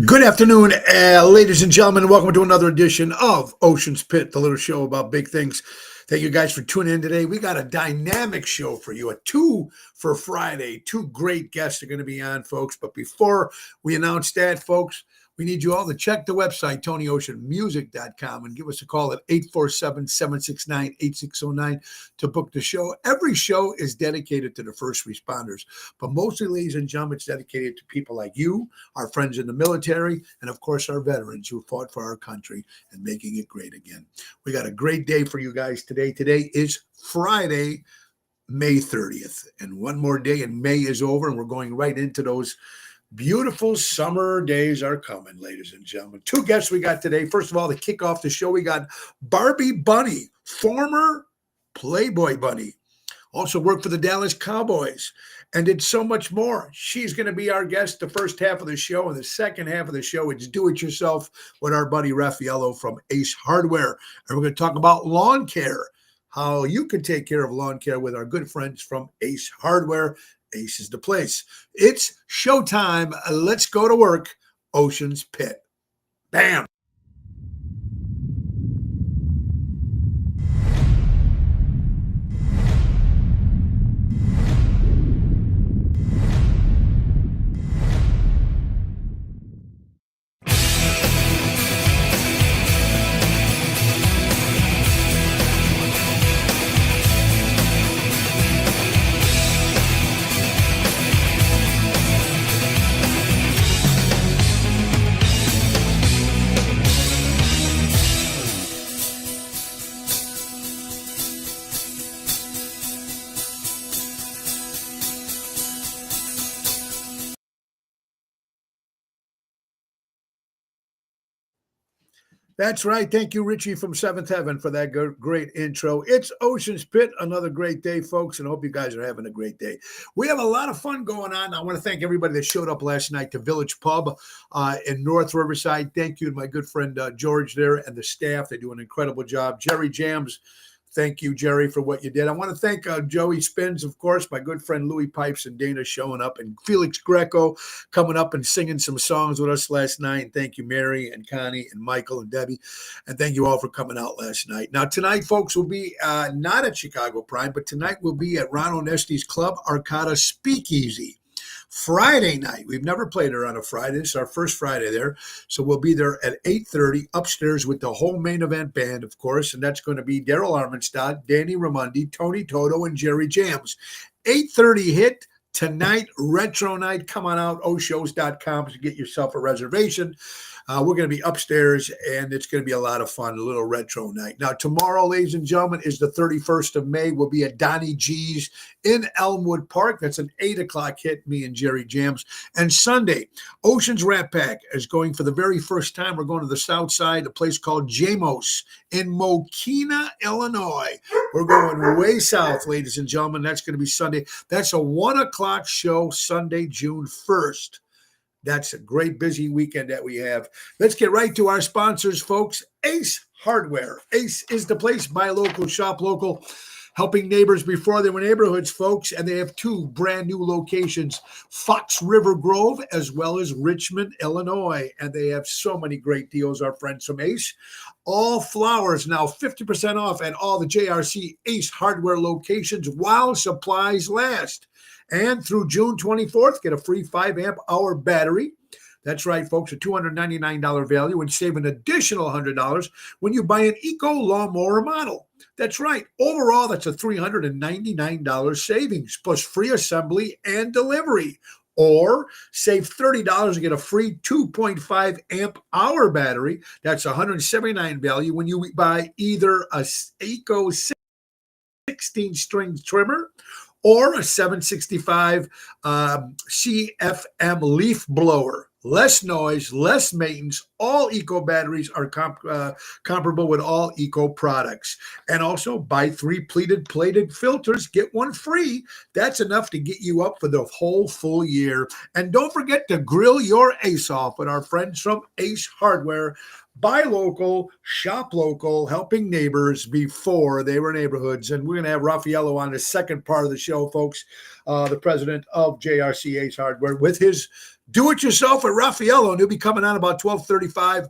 Good afternoon, ladies and gentlemen. Welcome to another edition of Ocean's Pit, the little show about big things. Thank you guys for tuning in today. We got a dynamic show for you, a two for Friday. Two great guests are going to be on, folks. But before we announce that, folks, we need you all to check the website, TonyOceanMusic.com, and give us a call at 847-769-8609 to book the show. Every show is dedicated to the first responders, but mostly, ladies and gentlemen, it's dedicated to people like you, our friends in the military, and of course, our veterans who fought for our country and making it great again. We got a great day for you guys today. Today is Friday, May 30th, and one more day and May is over, and we're going right into those beautiful summer days are coming, ladies and gentlemen. Two guests we got today. First of all, to kick off the show, we got Barbie Bunny, former Playboy Bunny. Also worked for the Dallas Cowboys and did so much more. She's going to be our guest the first half of the show. And the second half of the show, it's do-it-yourself with our buddy Raffaello from Ace Hardware. And we're going to talk about lawn care, how you can take care of lawn care with our good friends from Ace Hardware. Ace is the place. It's showtime. Let's go to work. Ocean's Pit. Bam. That's right. Thank you, Richie from Seventh Heaven, for that great intro. It's Ocean's Pit, another great day, folks, and I hope you guys are having a great day. We have a lot of fun going on. I want to thank everybody that showed up last night to Village Pub in North Riverside. Thank you to my good friend George there and the staff. They do an incredible job. Jerry Jams. Thank you, Jerry, for what you did. I want to thank Joey Spins, of course, my good friend Louis Pipes and Dana showing up, and Felix Greco coming up and singing some songs with us last night. And thank you, Mary and Connie and Michael and Debbie. And thank you all for coming out last night. Now, tonight, folks, will be not at Chicago Prime, but tonight we'll be at Ron Onesti's Club Arcata Speakeasy. Friday night. We've never played her on a Friday. It's our first Friday there. So we'll be there at 8:30 upstairs with the whole main event band, of course. And that's going to be Daryl Armenstad, Danny Ramundi, Tony Toto, and Jerry Jams. 8:30 hit tonight, retro night. Come on out, oshows.com to get yourself a reservation. We're going to be upstairs, and it's going to be a lot of fun, a little retro night. Now, tomorrow, ladies and gentlemen, is the 31st of May. We'll be at Donnie G's in Elmwood Park. That's an 8 o'clock hit, me and Jerry Jams. And Sunday, Ocean's Rat Pack is going for the very first time. We're going to the south side, a place called Jamos in Mokina, Illinois. We're going way south, ladies and gentlemen. That's going to be Sunday. That's a 1 o'clock show, Sunday, June 1st. That's a great busy weekend that we have. Let's get right to our sponsors, folks. Ace Hardware. Ace is the place. Buy local, shop local, helping neighbors before they were neighborhoods, folks. And they have two brand new locations, Fox River Grove as well as Richmond, Illinois. And they have so many great deals, our friends from Ace. All flowers now 50% off at all the JRC Ace Hardware locations while supplies last. And through June 24th, get a free 5-amp hour battery. That's right, folks, a $299 value, and save an additional $100 when you buy an Eco lawnmower model. That's right. Overall, that's a $399 savings, plus free assembly and delivery. Or save $30 and get a free 2.5 amp hour battery. That's $179 value when you buy either a Eco 16-string trimmer or a 765 CFM leaf blower. Less noise, less maintenance. All Eco batteries are comparable with all Eco products. And also buy 3 plated filters, get 1 free. That's enough to get you up for the whole full year. And don't forget to grill your ace off with our friends from Ace Hardware. Buy local, shop local, helping neighbors before they were neighborhoods. And we're going to have Raffaello on the second part of the show, folks, the president of JRC Ace Hardware, with his Do It Yourself with Raffaello, and he'll be coming on about 12:35,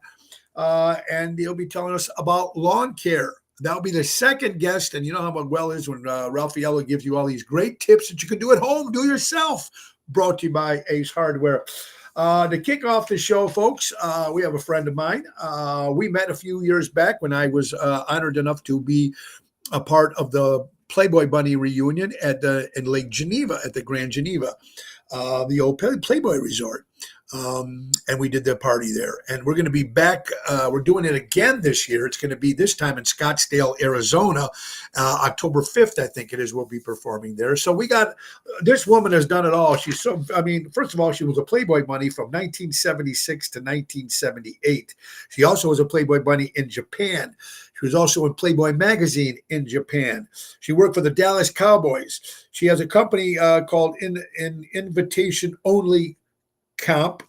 and he'll be telling us about lawn care. That'll be the second guest, and you know how well is when Raffaello gives you all these great tips that you can do at home, do yourself. Brought to you by Ace Hardware. To kick off the show, folks, we have a friend of mine. We met a few years back when I was honored enough to be a part of the Playboy Bunny reunion in Lake Geneva at the Grand Geneva, the old Playboy Resort. And we did the party there. And we're going to be back. We're doing it again this year. It's going to be this time in Scottsdale, Arizona. October 5th, I think it is, we'll be performing there. So we got, this woman has done it all. She's so, I mean, first of all, she was a Playboy Bunny from 1976 to 1978. She also was a Playboy Bunny in Japan. She was also in Playboy magazine in Japan. She worked for the Dallas Cowboys. She has a company called Invitation Only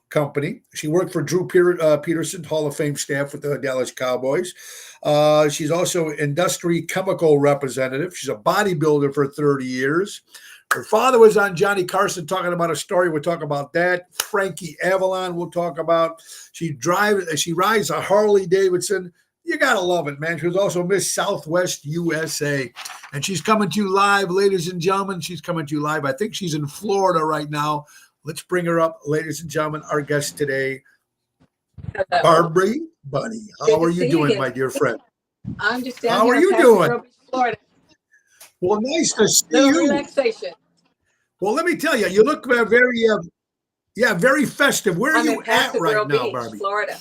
Company. She worked for Drew Peterson, Hall of Fame staff with the Dallas Cowboys. She's also industry chemical representative. She's a bodybuilder for 30 years. Her father was on Johnny Carson talking about a story. We'll talk about that. Frankie Avalon we'll talk about. She rides a Harley Davidson. You got to love it, man. She was also Miss Southwest USA. And she's coming to you live, ladies and gentlemen. She's coming to you live. I think she's in Florida right now. Let's bring her up, ladies and gentlemen. Our guest today, Hello. Barbie Bunny. How are you doing, my dear friend? I'm just down How here are you in doing? Paso Robles, Florida. Well, nice to see Little you. relaxation. Well, let me tell you, you look very, very festive. Where are I'm you in Paso at right Robles now, Beach, Barbie? Florida.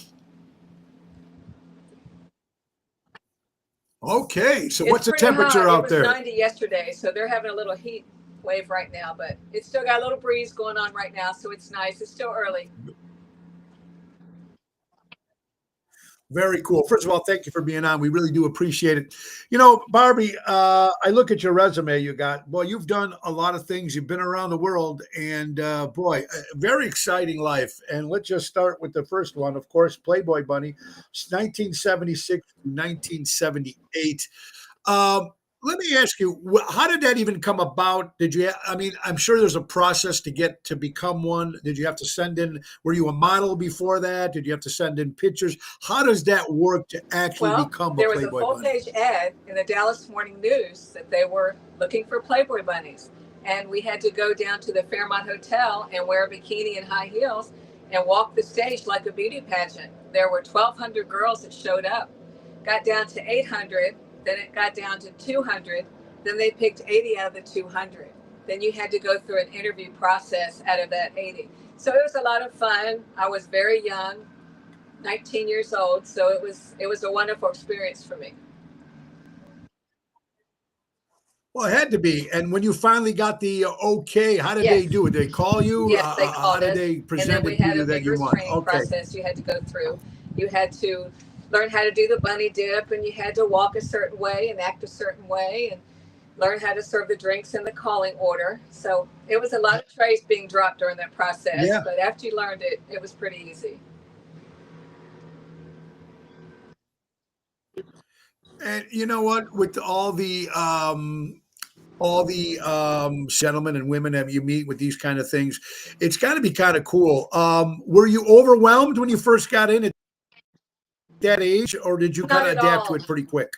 Okay, so It's what's the pretty temperature hot. out there? It was 90 yesterday, so they're having a little heat wave right now, but it's still got a little breeze going on right now, so it's nice. It's still early. Very cool. First of all, thank you for being on. We really do appreciate it. You know, Barbie, I look at your resume you got. Boy, you've done a lot of things. You've been around the world, and boy, a very exciting life. And let's just start with the first one, of course, Playboy Bunny, 1976 to 1978. Let me ask you, how did that even come about? Did you, I mean, I'm sure there's a process to get to become one. Did you have to send in, were you a model before that? Did you have to send in pictures? How does that work to actually become a There was a Playboy Bunny? full-page ad in the Dallas Morning News that they were looking for Playboy bunnies. And we had to go down to the Fairmont Hotel and wear a bikini and high heels and walk the stage like a beauty pageant. There were 1,200 girls that showed up. Got down to 800. Then it got down to 200. Then they picked 80 out of the 200. Then you had to go through an interview process out of that 80. So it was a lot of fun. I was very young, 19 years old. So it was a wonderful experience for me. Well, it had to be. And when you finally got the okay, how did they do it? Did they call you? Yes, they How called did us. they And present then we it to had you a that you vigorous won? training Okay. process you had to go through. You had to learn how to do the bunny dip, and you had to walk a certain way and act a certain way and learn how to serve the drinks in the calling order. So it was a lot of trays being dropped during that process. Yeah. But after you learned it, it was pretty easy. And you know what? With all the gentlemen and women that you meet with these kind of things, it's got to be kind of cool. Were you overwhelmed when you first got in at that age, or did you Not kind of at adapt to all. it pretty quick?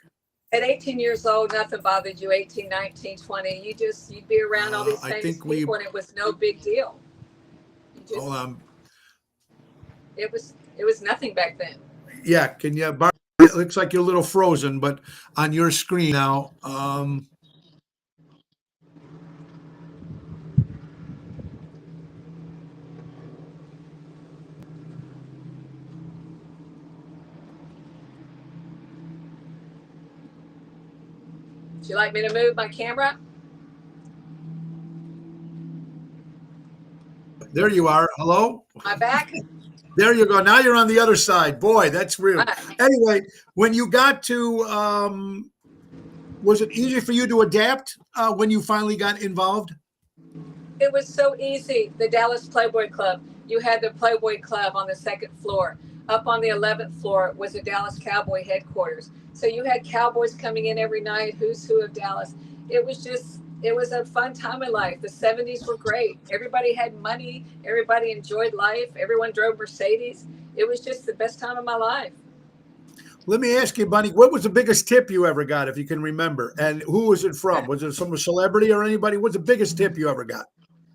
At 18 years old, nothing bothered you. 18, 19, 20, you'd be around all these I famous think we. people, and it was no big deal. You just, Hold on. it was nothing back then. Yeah, can you? It looks like you're a little frozen, but on your screen now. Would you like me to move my camera? There you are. Hello. My back? There you go. Now you're on the other side. Boy, that's real. Right. Anyway, when you got to, was it easy for you to adapt when you finally got involved? It was so easy. The Dallas Playboy Club. You had the Playboy Club on the second floor. Up on the 11th floor was the Dallas Cowboy headquarters. So you had cowboys coming in every night, who's who of Dallas. It It was a fun time in life. The 70s were great. Everybody had money. Everybody enjoyed life. Everyone drove Mercedes. It was just the best time of my life. Let me ask you, Bunny, what was the biggest tip you ever got, if you can remember? And who was it from? Was it some celebrity or anybody? What's the biggest tip you ever got?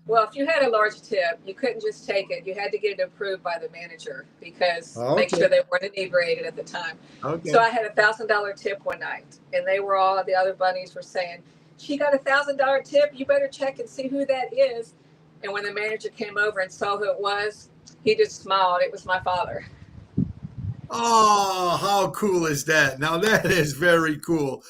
Well, if you had a large tip, you couldn't just take it. You had to get it approved by the manager because make Okay. sure they weren't inebriated at the time. Okay. So I had $1,000 tip one night, and they were all the other bunnies were saying, "She got $1,000 tip. You better check and see who that is." And when the manager came over and saw who it was, he just smiled. It was my father. Oh, how cool is that? Now that is very cool.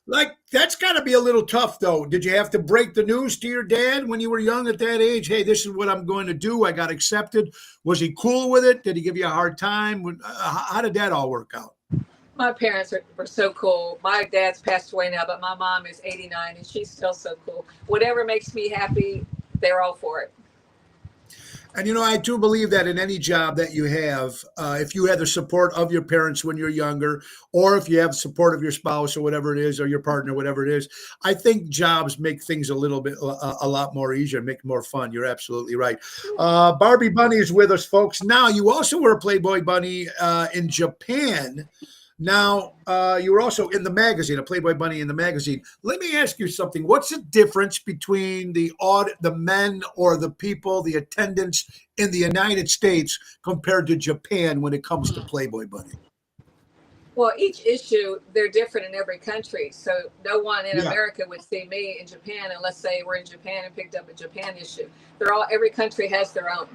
Like that's got to be a little tough, though. Did you have to break the news to your dad when you were young at that age? Hey, this is what I'm going to do. I got accepted. Was he cool with it? Did he give you a hard time? How did that all work out? My parents were so cool. My dad's passed away now, but my mom is 89 and she's still so cool. Whatever makes me happy, they're all for it. And I do believe that in any job that you have, if you had the support of your parents when you're younger, or if you have support of your spouse or whatever it is, or your partner, whatever it is, I think jobs make things a lot more easier, make it more fun. You're absolutely right. Barbie Bunny is with us, folks. Now, you also were a Playboy Bunny in Japan. Now, you were also in the magazine, a Playboy Bunny in the magazine. Let me ask you something. What's the difference between the men or the people, the attendants in the United States compared to Japan when it comes to Playboy Bunny? Well, each issue, they're different in every country. So no one in Yeah. America would see me in Japan unless they were in Japan and picked up a Japan issue. Every country has their own.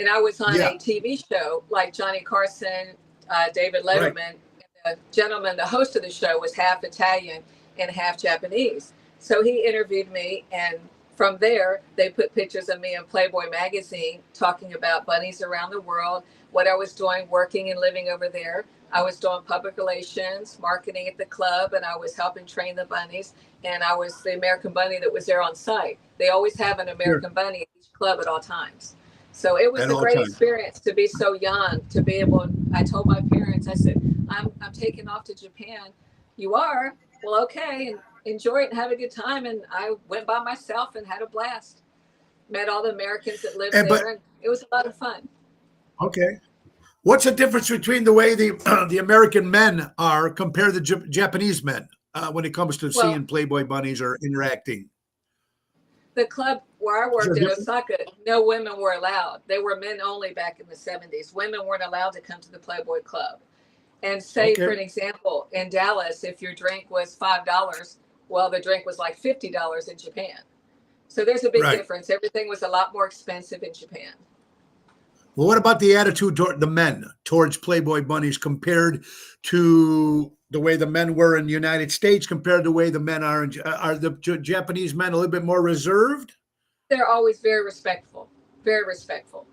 And I was on Yeah. a TV show like Johnny Carson, David Right. Letterman. The gentleman, the host of the show, was half Italian and half Japanese. So he interviewed me, and from there, they put pictures of me in Playboy magazine talking about bunnies around the world, what I was doing, working and living over there. I was doing public relations, marketing at the club, and I was helping train the bunnies. And I was the American bunny that was there on site. They always have an American bunny at each club at all times. So it was At a all great times. experience to be so young, to be able. I told my parents, I said, I'm taking off to Japan. You are? Well, okay, and enjoy it and have a good time. And I went by myself and had a blast. Met all the Americans that lived But there, and it was a lot of fun. okay, what's the difference between the way the American men are compared to Japanese men when it comes to Well, seeing Playboy bunnies or interacting? the club where I Is there worked a in difference? Osaka, no women were allowed. They were men only back in the 70s. Women weren't allowed to come to the Playboy Club. And say, for Okay, an example, in Dallas, if your drink was $5, well, the drink was like $50 in Japan. So there's a big right. difference. Everything was a lot more expensive in Japan. Well, what about the attitude toward the men towards Playboy bunnies compared to the way the men were in the United States compared to the way the men are the Japanese men a little bit more reserved? They're always very respectful, very respectful.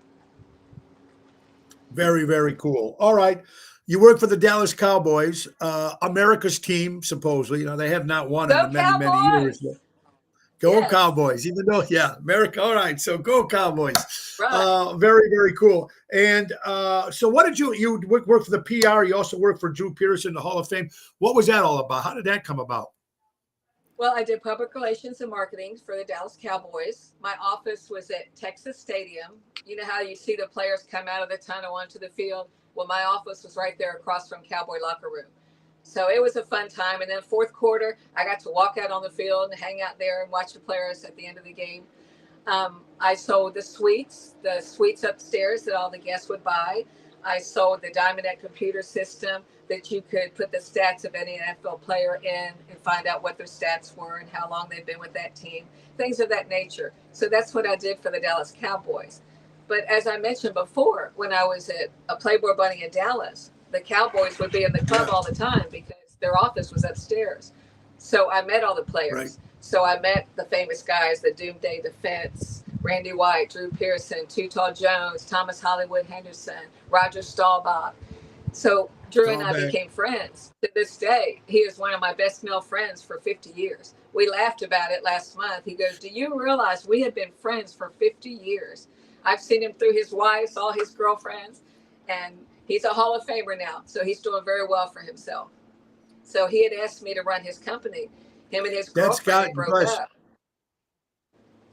Very, very cool. All right. You work for the Dallas Cowboys, America's team, supposedly. They have not won Go in many, many years. Cowboys! Go Yes, Cowboys, even though, yeah, America. All right, so go Cowboys. right. Very, very cool. And so what did you work for the PR? You also work for Drew Pearson, the Hall of Fame. What was that all about? How did that come about? Well, I did public relations and marketing for the Dallas Cowboys. My office was at Texas Stadium. You know how you see the players come out of the tunnel onto the field? Well, my office was right there across from Cowboy locker room. So it was a fun time. And then fourth quarter, I got to walk out on the field and hang out there and watch the players at the end of the game. I sold the suites upstairs that all the guests would buy. I sold the Diamondnet computer system that you could put the stats of any NFL player in and find out what their stats were and how long they've been with that team, things of that nature. So that's what I did for the Dallas Cowboys. But as I mentioned before, when I was at a Playboy Bunny in Dallas, the Cowboys would be in the club Yeah, all the time because their office was upstairs. So I met all the right. players. So I met the famous guys, the Doomsday Defense, Randy White, Drew Pearson, Too Tall Jones, Thomas Hollywood Henderson, Roger Staubach. So Drew and I Staubach. became friends. To this day, he is one of my best male friends for 50 years. We laughed about it last month. He goes, "Do you realize we have been friends for 50 years? I've seen him through his wives, all his girlfriends, and he's a Hall of Famer now. So he's doing very well for himself." So he had asked me to run his company. Him and his That's girlfriend, got they broke impressive. up.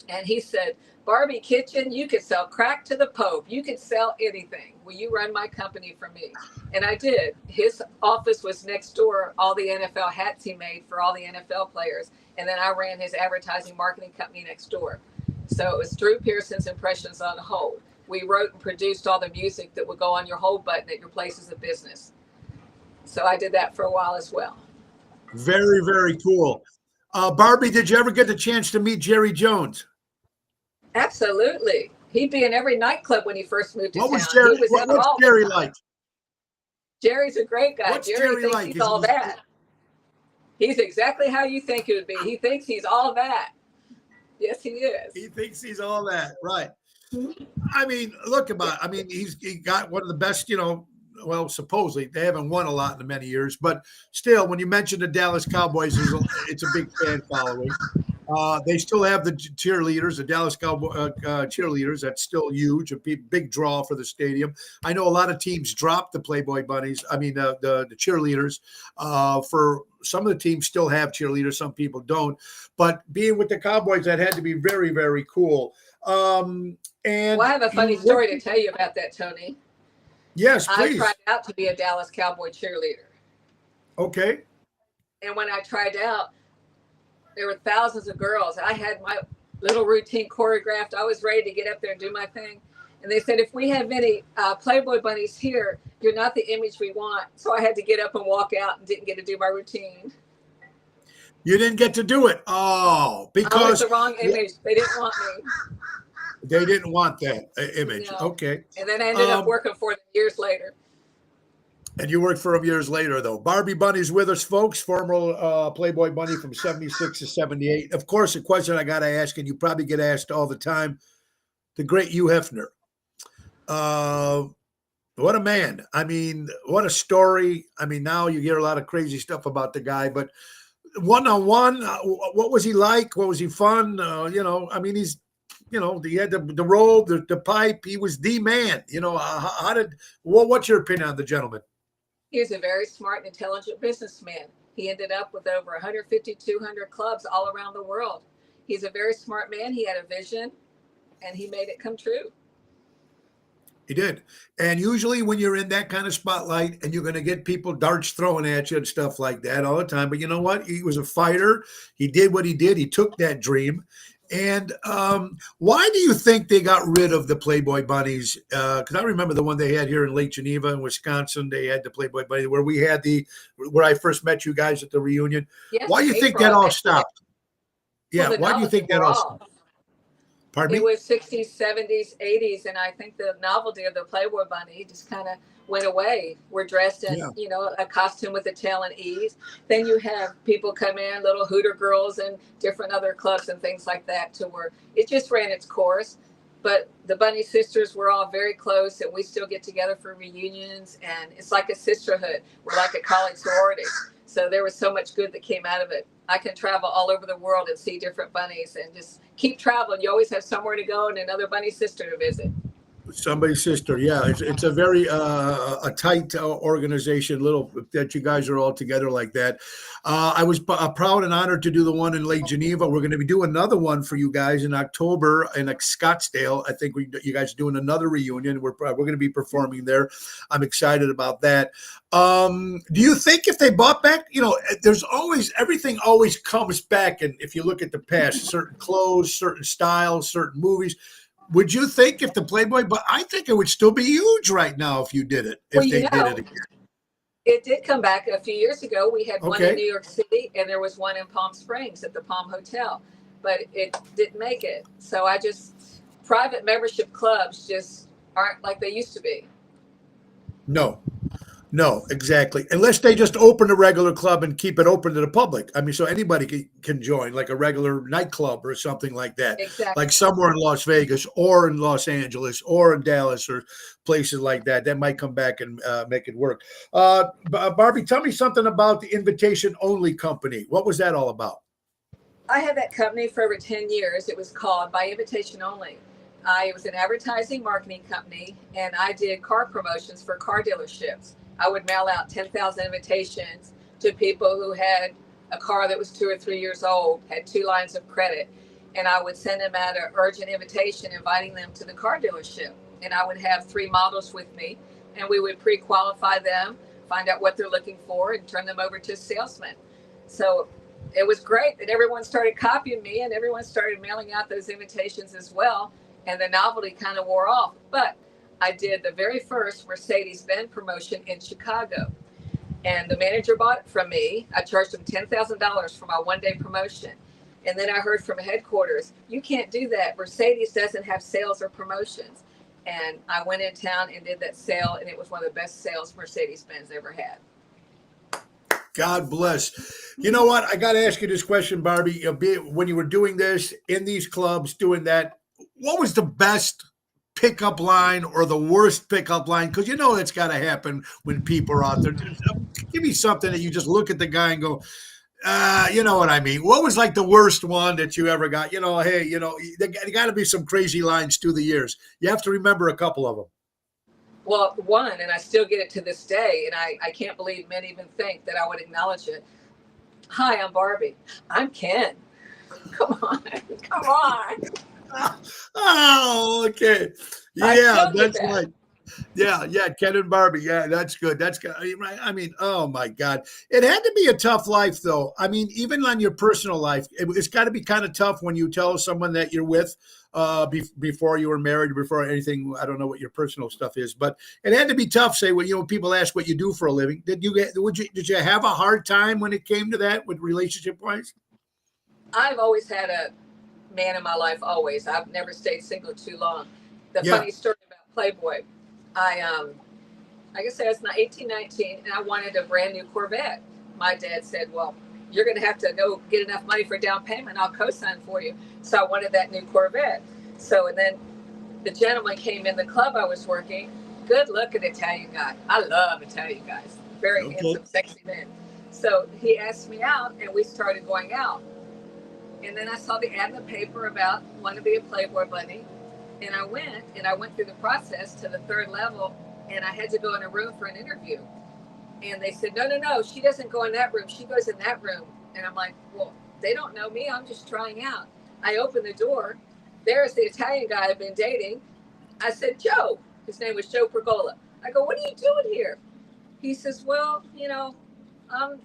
And he said, Barbie Kitchen, you could sell crack to the Pope. You could sell anything. Will you run my company for me? And I did. His office was next door, all the NFL hats he made for all the NFL players. And then I ran his advertising marketing company next door. So it was Drew Pearson's Impressions on Hold. We wrote and produced all the music that would go on your hold button at your places of business. So I did that for a while as well. Very, very cool. Barbie, did you ever get the chance to meet Jerry Jones? Absolutely. He'd be in every nightclub when he first moved to town. What's Jerry like? Jerry's a great guy. What's Jerry thinks like? he's all that. He's exactly how you think he would be. He thinks he's all that. Yes, he is. He thinks he's all that, right? I mean, look about. I mean, he got one of the best. Well, supposedly they haven't won a lot in many years, but still, when you mention the Dallas Cowboys, it's a big fan following. They still have the cheerleaders, the Dallas Cowboy cheerleaders. That's still huge, a big draw for the stadium. I know a lot of teams dropped the Playboy Bunnies. I mean, the cheerleaders. For some of the teams still have cheerleaders. Some people don't. But being with the Cowboys, that had to be very, very cool. And I have a funny story to tell you about that, Tony. Yes, please. I tried out to be a Dallas Cowboy cheerleader. Okay. And when I tried out, there were thousands of girls. I had my little routine choreographed. I was ready to get up there and do my thing. And they said, if we have any Playboy bunnies here, you're not the image we want. So I had to get up and walk out and didn't get to do my routine. You didn't get to do it. Oh, because I was the wrong image. They didn't want me. They didn't want that image. No. Okay. And then I ended up working for them years later. And you worked for them years later, though. Barbie Bunny's with us, folks. Former Playboy Bunny from 76 to 78. Of course, a question I got to ask, and you probably get asked all the time, the great Hugh Hefner. What a man. I mean, what a story. I mean, now you hear a lot of crazy stuff about the guy, but one-on-one, what was he like? What was he fun? I mean, he's, he had the robe, the pipe. He was the man. What's your opinion on the gentleman? He was a very smart and intelligent businessman. He ended up with over 150, 200 clubs all around the world. He's a very smart man. He had a vision, and he made it come true. He did. And usually when you're in that kind of spotlight and you're going to get people darts thrown at you and stuff like that all the time. But you know what? He was a fighter. He did what he did. He took that dream. And why do you think they got rid of the Playboy Bunnies? Because I remember the one they had here in Lake Geneva in Wisconsin. They had the Playboy Bunny where where I first met you guys at the reunion. Yes, why do you think that all stopped? Well, why do you think that all stopped? Pardon me? It was 60s, 70s, 80s, and I think the novelty of the Playboy Bunny just kind of went away. We're dressed in, a costume with a tail and ease. Then you have people come in, little Hooter girls and different other clubs and things like that, to where it just ran its course. But the Bunny sisters were all very close, and we still get together for reunions, and it's like a sisterhood. We're like a college sorority. So there was so much good that came out of it. I can travel all over the world and see different bunnies and just keep traveling. You always have somewhere to go and another bunny sister to visit. Somebody's sister, yeah. It's a very a tight organization, that you guys are all together like that. I was proud and honored to do the one in Lake Geneva. We're going to be doing another one for you guys in October in Scottsdale. I think you guys are doing another reunion. We're going to be performing there. I'm excited about that. Do you think if they bought back, there's everything always comes back, and if you look at the past, certain clothes, certain styles, certain movies. Would you think if the Playboy, but I think it would still be huge right now if you did it, if they did it again. It did come back a few years ago. We had one in New York City and there was one in Palm Springs at the Palm Hotel, but it didn't make it. So private membership clubs just aren't like they used to be. No, exactly. Unless they just open a regular club and keep it open to the public. I mean, so anybody can join, like a regular nightclub or something like that. Exactly. Like somewhere in Las Vegas or in Los Angeles or in Dallas or places like that. That might come back and make it work. Barbie, tell me something about the Invitation Only Company. What was that all about? I had that company for over 10 years. It was called By Invitation Only. It was an advertising marketing company, and I did car promotions for car dealerships. I would mail out 10,000 invitations to people who had a car that was 2 or 3 years old, had 2 lines of credit, and I would send them out an urgent invitation inviting them to the car dealership. And I would have 3 models with me, and we would pre-qualify them, find out what they're looking for, and turn them over to a salesman. So it was great that everyone started copying me, and everyone started mailing out those invitations as well. And the novelty kind of wore off. But I did the very first Mercedes-Benz promotion in Chicago. And the manager bought it from me. I charged him $10,000 for my one-day promotion. And then I heard from headquarters, you can't do that. Mercedes doesn't have sales or promotions. And I went in town and did that sale, and it was one of the best sales Mercedes-Benz ever had. God bless. You know what? I got to ask you this question, Barbie. When you were doing this in these clubs, doing that, what was the best pickup line or the worst pickup line? Because you know it's got to happen when people are out there. Give me something that you just look at the guy and go, you know what I mean? What was like the worst one that you ever got? You know, hey, you know, there got to be some crazy lines through the years. You have to remember a couple of them. Well, one, and I still get it to this day, and I can't believe men even think that I would acknowledge it. Hi, I'm Barbie. I'm Ken. Come on. Come on. Oh, okay. Yeah, that's right. Yeah, Ken and Barbie. Yeah, that's good. That's good. I mean, oh my God. It had to be a tough life, though. I mean, even on your personal life, it's got to be kind of tough when you tell someone that you're with before you were married, before anything. I don't know what your personal stuff is, but it had to be tough. Say, when people ask what you do for a living. Did you have a hard time when it came to that with relationship wise? I've always had a man in my life. Always. I've never stayed single too long. The funny story about Playboy. I guess I was 18, 19, and I wanted a brand new Corvette. My dad said, well, you're going to have to go get enough money for down payment. I'll co-sign for you. So I wanted that new Corvette. So, and then the gentleman came in the club I was working. Good looking Italian guy. I love Italian guys. Very handsome, sexy men. So he asked me out, and we started going out. And then I saw the ad in the paper about wanting to be a Playboy bunny. And I went through the process to the 3rd level, and I had to go in a room for an interview. And they said, no, she doesn't go in that room. She goes in that room. And I'm like, well, they don't know me. I'm just trying out. I opened the door. There's the Italian guy I've been dating. I said, Joe. His name was Joe Pergola. I go, what are you doing here? He says, well, you know, I'm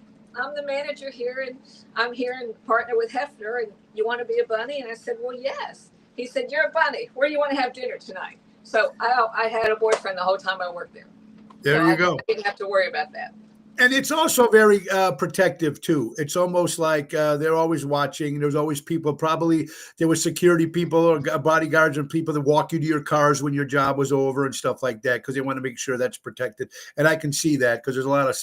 the manager here, and I'm here and partner with Hefner, and you want to be a bunny? And I said, well, yes. He said, you're a bunny. Where do you want to have dinner tonight? So I had a boyfriend the whole time I worked there. There you go. I didn't have to worry about that. And it's also very protective, too. It's almost like they're always watching. There's always people, probably there were security people or bodyguards and people that walk you to your cars when your job was over and stuff like that, because they want to make sure that's protected. And I can see that because there's a lot of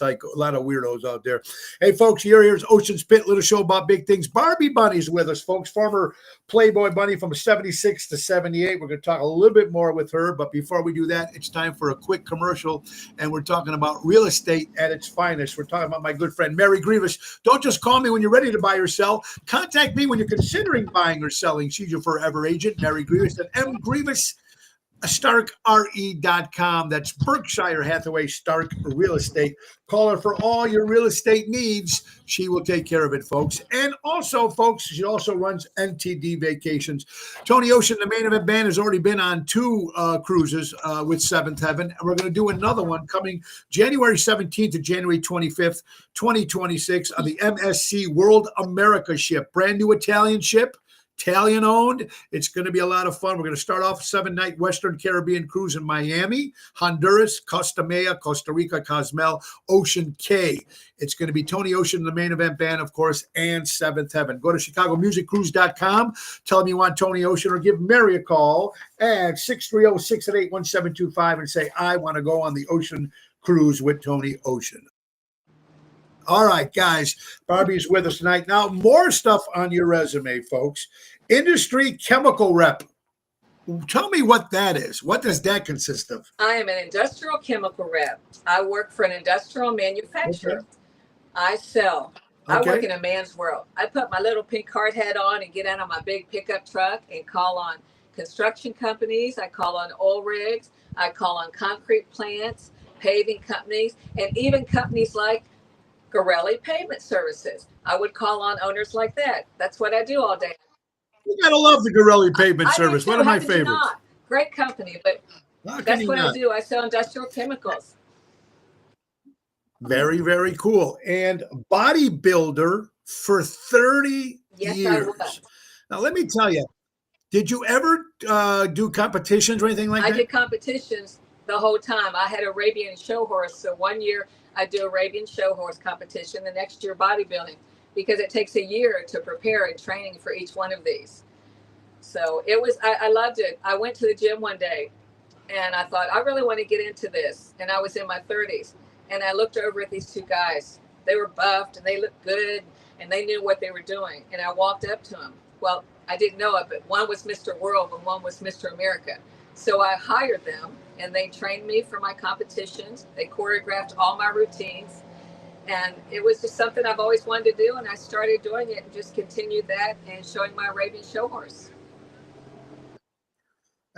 weirdos out there. Hey, folks, here's Ocean's Pit, little show about big things. Barbie Bunny's with us, folks, former Playboy bunny from 76 to 78. We're going to talk a little bit more with her. But before we do that, it's time for a quick commercial. And we're talking about real estate at its finest. We're talking about my good friend, Mary Grievous. Don't just call me when you're ready to buy or sell. Contact me when you're considering buying or selling. She's your forever agent, Mary Grievous, at mgrievous.starkre.com. That's Berkshire Hathaway Stark Real Estate. Call her for all your real estate needs. She will take care of it, folks. And also, folks, she also runs NTD Vacations. Tony Ocean, the main event band, has already been on 2 cruises with Seventh Heaven. And we're going to do another one coming January 17th to January 25th, 2026 on the MSC World America ship. Brand new Italian ship. Italian owned. It's going to be a lot of fun. We're going to start off a 7-night Western Caribbean cruise in Miami, Honduras, Costa Maya, Costa Rica, Cozumel, Ocean Cay. It's going to be Tony Ocean, the main event band, of course, and Seventh Heaven. Go to ChicagoMusicCruise.com. Tell them you want Tony Ocean, or give Mary a call at 630-688-1725 and say, I want to go on the Ocean Cruise with Tony Ocean. All right, guys, Barbie's with us tonight. Now, more stuff on your resume, folks. Industry chemical rep. Tell me what that is. What does that consist of? I am an industrial chemical rep. I work for an industrial manufacturer. Okay. I sell. Okay. I work in a man's world. I put my little pink hard hat on and get out on my big pickup truck and call on construction companies. I call on oil rigs. I call on concrete plants, paving companies, and even companies like Gorelli Pavement Services. I would call on owners like that. That's what I do all day. You gotta love the Gorelli Pavement I Service. do One too. of my How could you favorites. not? Great company, but How can that's you what I not? do. I sell industrial chemicals. Very, very cool. And bodybuilder for 30 Yes, I years. was. Now, let me tell you, did you ever do competitions or anything like I that? did competitions the whole time. I had Arabian show horse. So one year I do Arabian show horse competition, the next year bodybuilding, because it takes a year to prepare and training for each one of these. So it was, I loved it. I went to the gym one day and I thought, I really want to get into this. And I was in my 30s and I looked over at these two guys. They were buffed and they looked good and they knew what they were doing. And I walked up to them. Well, I didn't know it, but one was Mr. World and one was Mr. America. So I hired them and they trained me for my competitions. They choreographed all my routines. And it was just something I've always wanted to do. And I started doing it and just continued that and showing my Arabian show horse.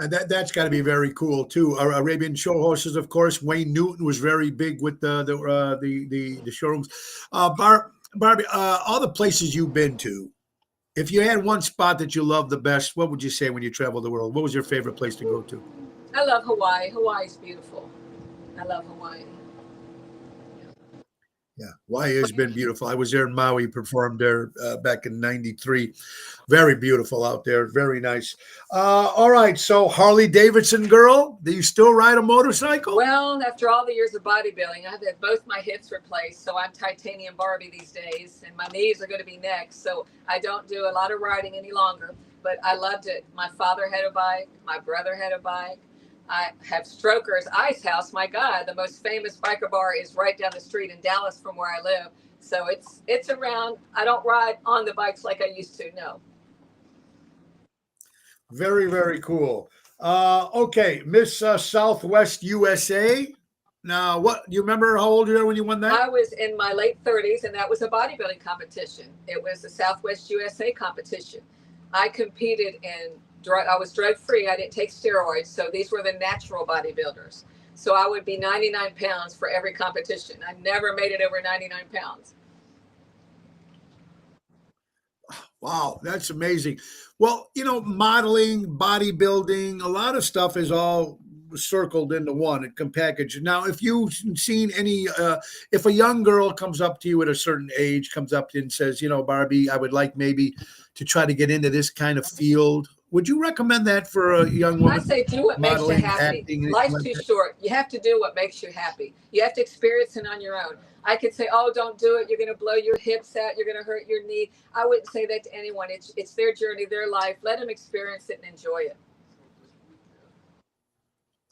And that's got to be very cool too. Arabian show horses, of course. Wayne Newton was very big with the showrooms. Barbie, all the places you've been to, if you had one spot that you love the best, what would you say when you travel the world? What was your favorite place to go to? I love Hawaii. Hawaii's beautiful. I love Hawaii. Yeah, Hawaii has been beautiful. I was there in Maui, performed there back in '93. Very beautiful out there. Very nice. All right. So Harley Davidson girl, do you still ride a motorcycle? Well, after all the years of bodybuilding, I've had both my hips replaced. So I'm titanium Barbie these days and my knees are going to be next. So I don't do a lot of riding any longer, but I loved it. My father had a bike. My brother had a bike. I have Stroker's Ice House. My God, the most famous biker bar is right down the street in Dallas from where I live. So it's around. I don't ride on the bikes like I used to. No. Very, very cool. Okay, Miss Southwest USA. Now, what you remember? How old you were when you won that? I was in my late 30s, and that was a bodybuilding competition. It was the Southwest USA competition. I competed in. I was drug free. I didn't take steroids. So these were the natural bodybuilders. So I would be 99 pounds for every competition. I never made it over 99 pounds. Wow, that's amazing. Well, modeling, bodybuilding, a lot of stuff is all circled into one package. Now, if you've seen any, if a young girl comes up to you at a certain age, comes up to you and says, Barbie, I would like maybe to try to get into this kind of field. Would you recommend that for a young woman? I say do what makes you happy. Acting, Life's too short. You have to do what makes you happy. You have to experience it on your own. I could say, oh, don't do it. You're going to blow your hips out. You're going to hurt your knee. I wouldn't say that to anyone. It's their journey, their life. Let them experience it and enjoy it.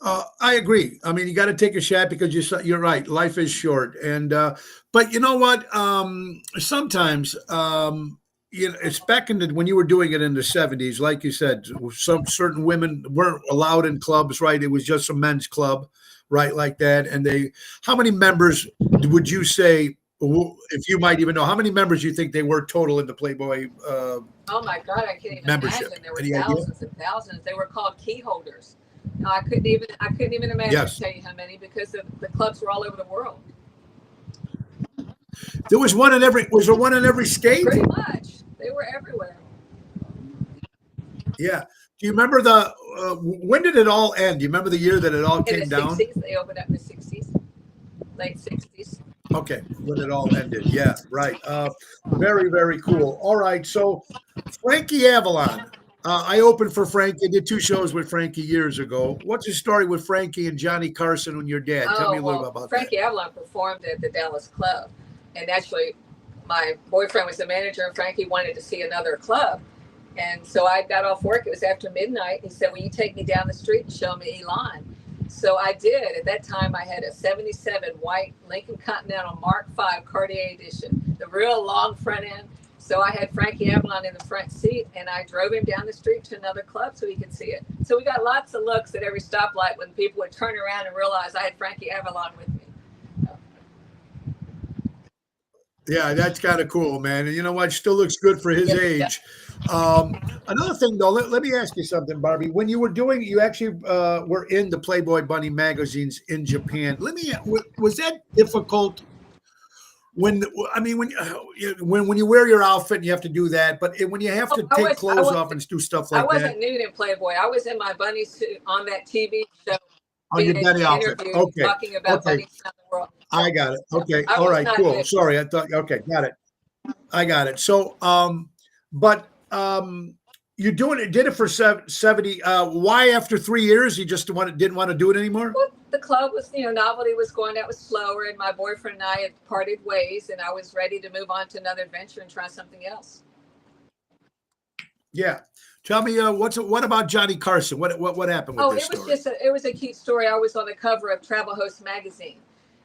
I agree. I mean, you got to take a shot because you're right. Life is short. And, but you know what? Sometimes, it's back when you were doing it in the 70s, like you said, some certain women weren't allowed in clubs, right? It was just a men's club, right? Like that. And how many members would you say, if you might even know, how many members you think they were total in the Playboy? Oh my God, I can't even membership. imagine. There were thousands and thousands. They were called key holders. No, I couldn't even imagine tell you how many because the clubs were all over the world. There was one in every. Was there one in every state? Pretty much, they were everywhere. Yeah. Do you remember when did it all end? Do you remember the year that it all came down? 60s. They opened up in the 60s, late 60s. Okay, when it all ended. Yeah, right. Very, very cool. All right, so Frankie Avalon. I opened for Frankie. I did 2 shows with Frankie years ago. What's the story with Frankie and Johnny Carson and your dad? Tell me a little bit about Frankie that. Avalon performed at the Dallas Club. And actually, my boyfriend was the manager, and Frankie wanted to see another club. And so I got off work. It was after midnight. He said, will you take me down the street and show me Elon? So I did. At that time, I had a 77 white Lincoln Continental Mark V Cartier edition, the real long front end. So I had Frankie Avalon in the front seat, and I drove him down the street to another club so he could see it. So we got lots of looks at every stoplight when people would turn around and realize I had Frankie Avalon with me. Yeah, that's kind of cool, man. And you know what? Still looks good for his age. Another thing, though, let me ask you something, Barbie. When you were you actually were in the Playboy Bunny magazines in Japan. Was that difficult when I mean when you wear your outfit and you have to do that, but when you have to take clothes off and do stuff like that. I wasn't nude in Playboy. I was in my bunny suit on that TV show. On your bunny outfit. Okay. Talking about bunnies around the world. I got it. Okay. All right. Cool. Nude. Sorry. I thought. Okay. Got it. I got it. So, you're doing it. Did it for 70. Why after 3 years you just didn't want to do it anymore? Well, the club was, novelty was going. That was slower, and my boyfriend and I had parted ways, and I was ready to move on to another adventure and try something else. Yeah. Tell me, what about Johnny Carson? What happened with this story? It was a cute story. I was on the cover of Travel Host magazine.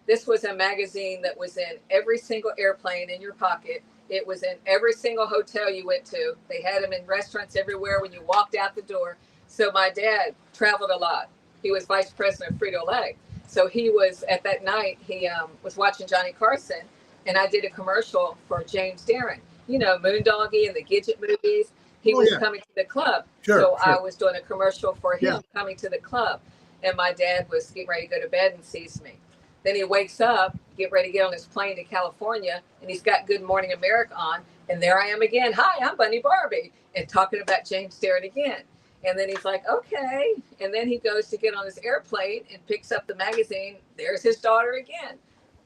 This was a magazine that was in every single airplane in your pocket. It was in every single hotel you went to. They had them in restaurants everywhere when you walked out the door. So my dad traveled a lot. He was vice president of Frito-Lay. So he was, at that night, he was watching Johnny Carson, and I did a commercial for James Darren. Moondoggie and the Gidget movies. He was coming to the club. Sure. I was doing a commercial for him coming to the club. And my dad was getting ready to go to bed and sees me. Then he wakes up, get ready to get on his plane to California, and he's got Good Morning America on. And there I am again. Hi, I'm Bunny Barbie. And talking about James Darren again. And then he's like, okay. And then he goes to get on his airplane and picks up the magazine. There's his daughter again.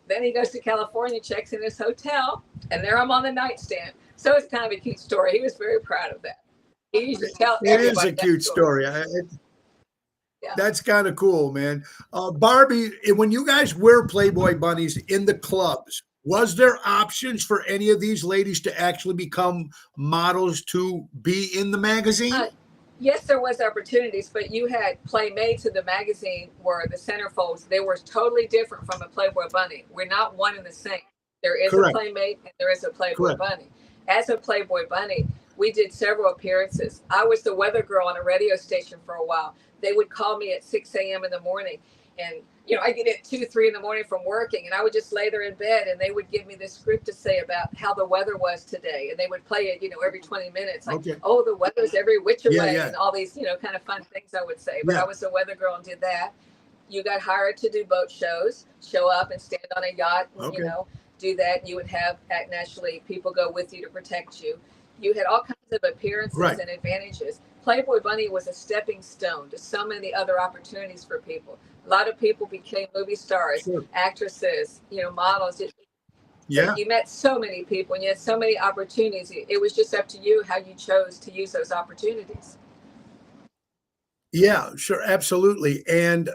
Then he goes to California, checks in his hotel, and there I'm on the nightstand. So it's kind of a cute story. He was very proud of that. He used to tell everybody. It is a cute story. That's kind of cool, man. Barbie, when you guys wear Playboy bunnies in the clubs, was there options for any of these ladies to actually become models to be in the magazine? Yes, there was opportunities, but you had Playmates in the magazine were the centerfolds. They were totally different from a Playboy bunny. We're not one and the same. There is a Playmate and there is a Playboy bunny. As a Playboy bunny, we did several appearances. I was the weather girl on a radio station for a while. They would call me at 6 a.m. in the morning. And, I get at 2, 3 in the morning from working, and I would just lay there in bed, and they would give me this script to say about how the weather was today. And they would play it, every 20 minutes. Like, oh, the weather's every which way, and all these, kind of fun things I would say. But I was a weather girl and did that. You got hired to do boat shows, show up and stand on a yacht, and, do that. And you would have, naturally, people go with you to protect you. You had all kinds of appearances and advantages. Playboy Bunny was a stepping stone to so many other opportunities for people. A lot of people became movie stars, actresses, models. You met so many people and you had so many opportunities. It was just up to you how you chose to use those opportunities. Yeah, sure. Absolutely. And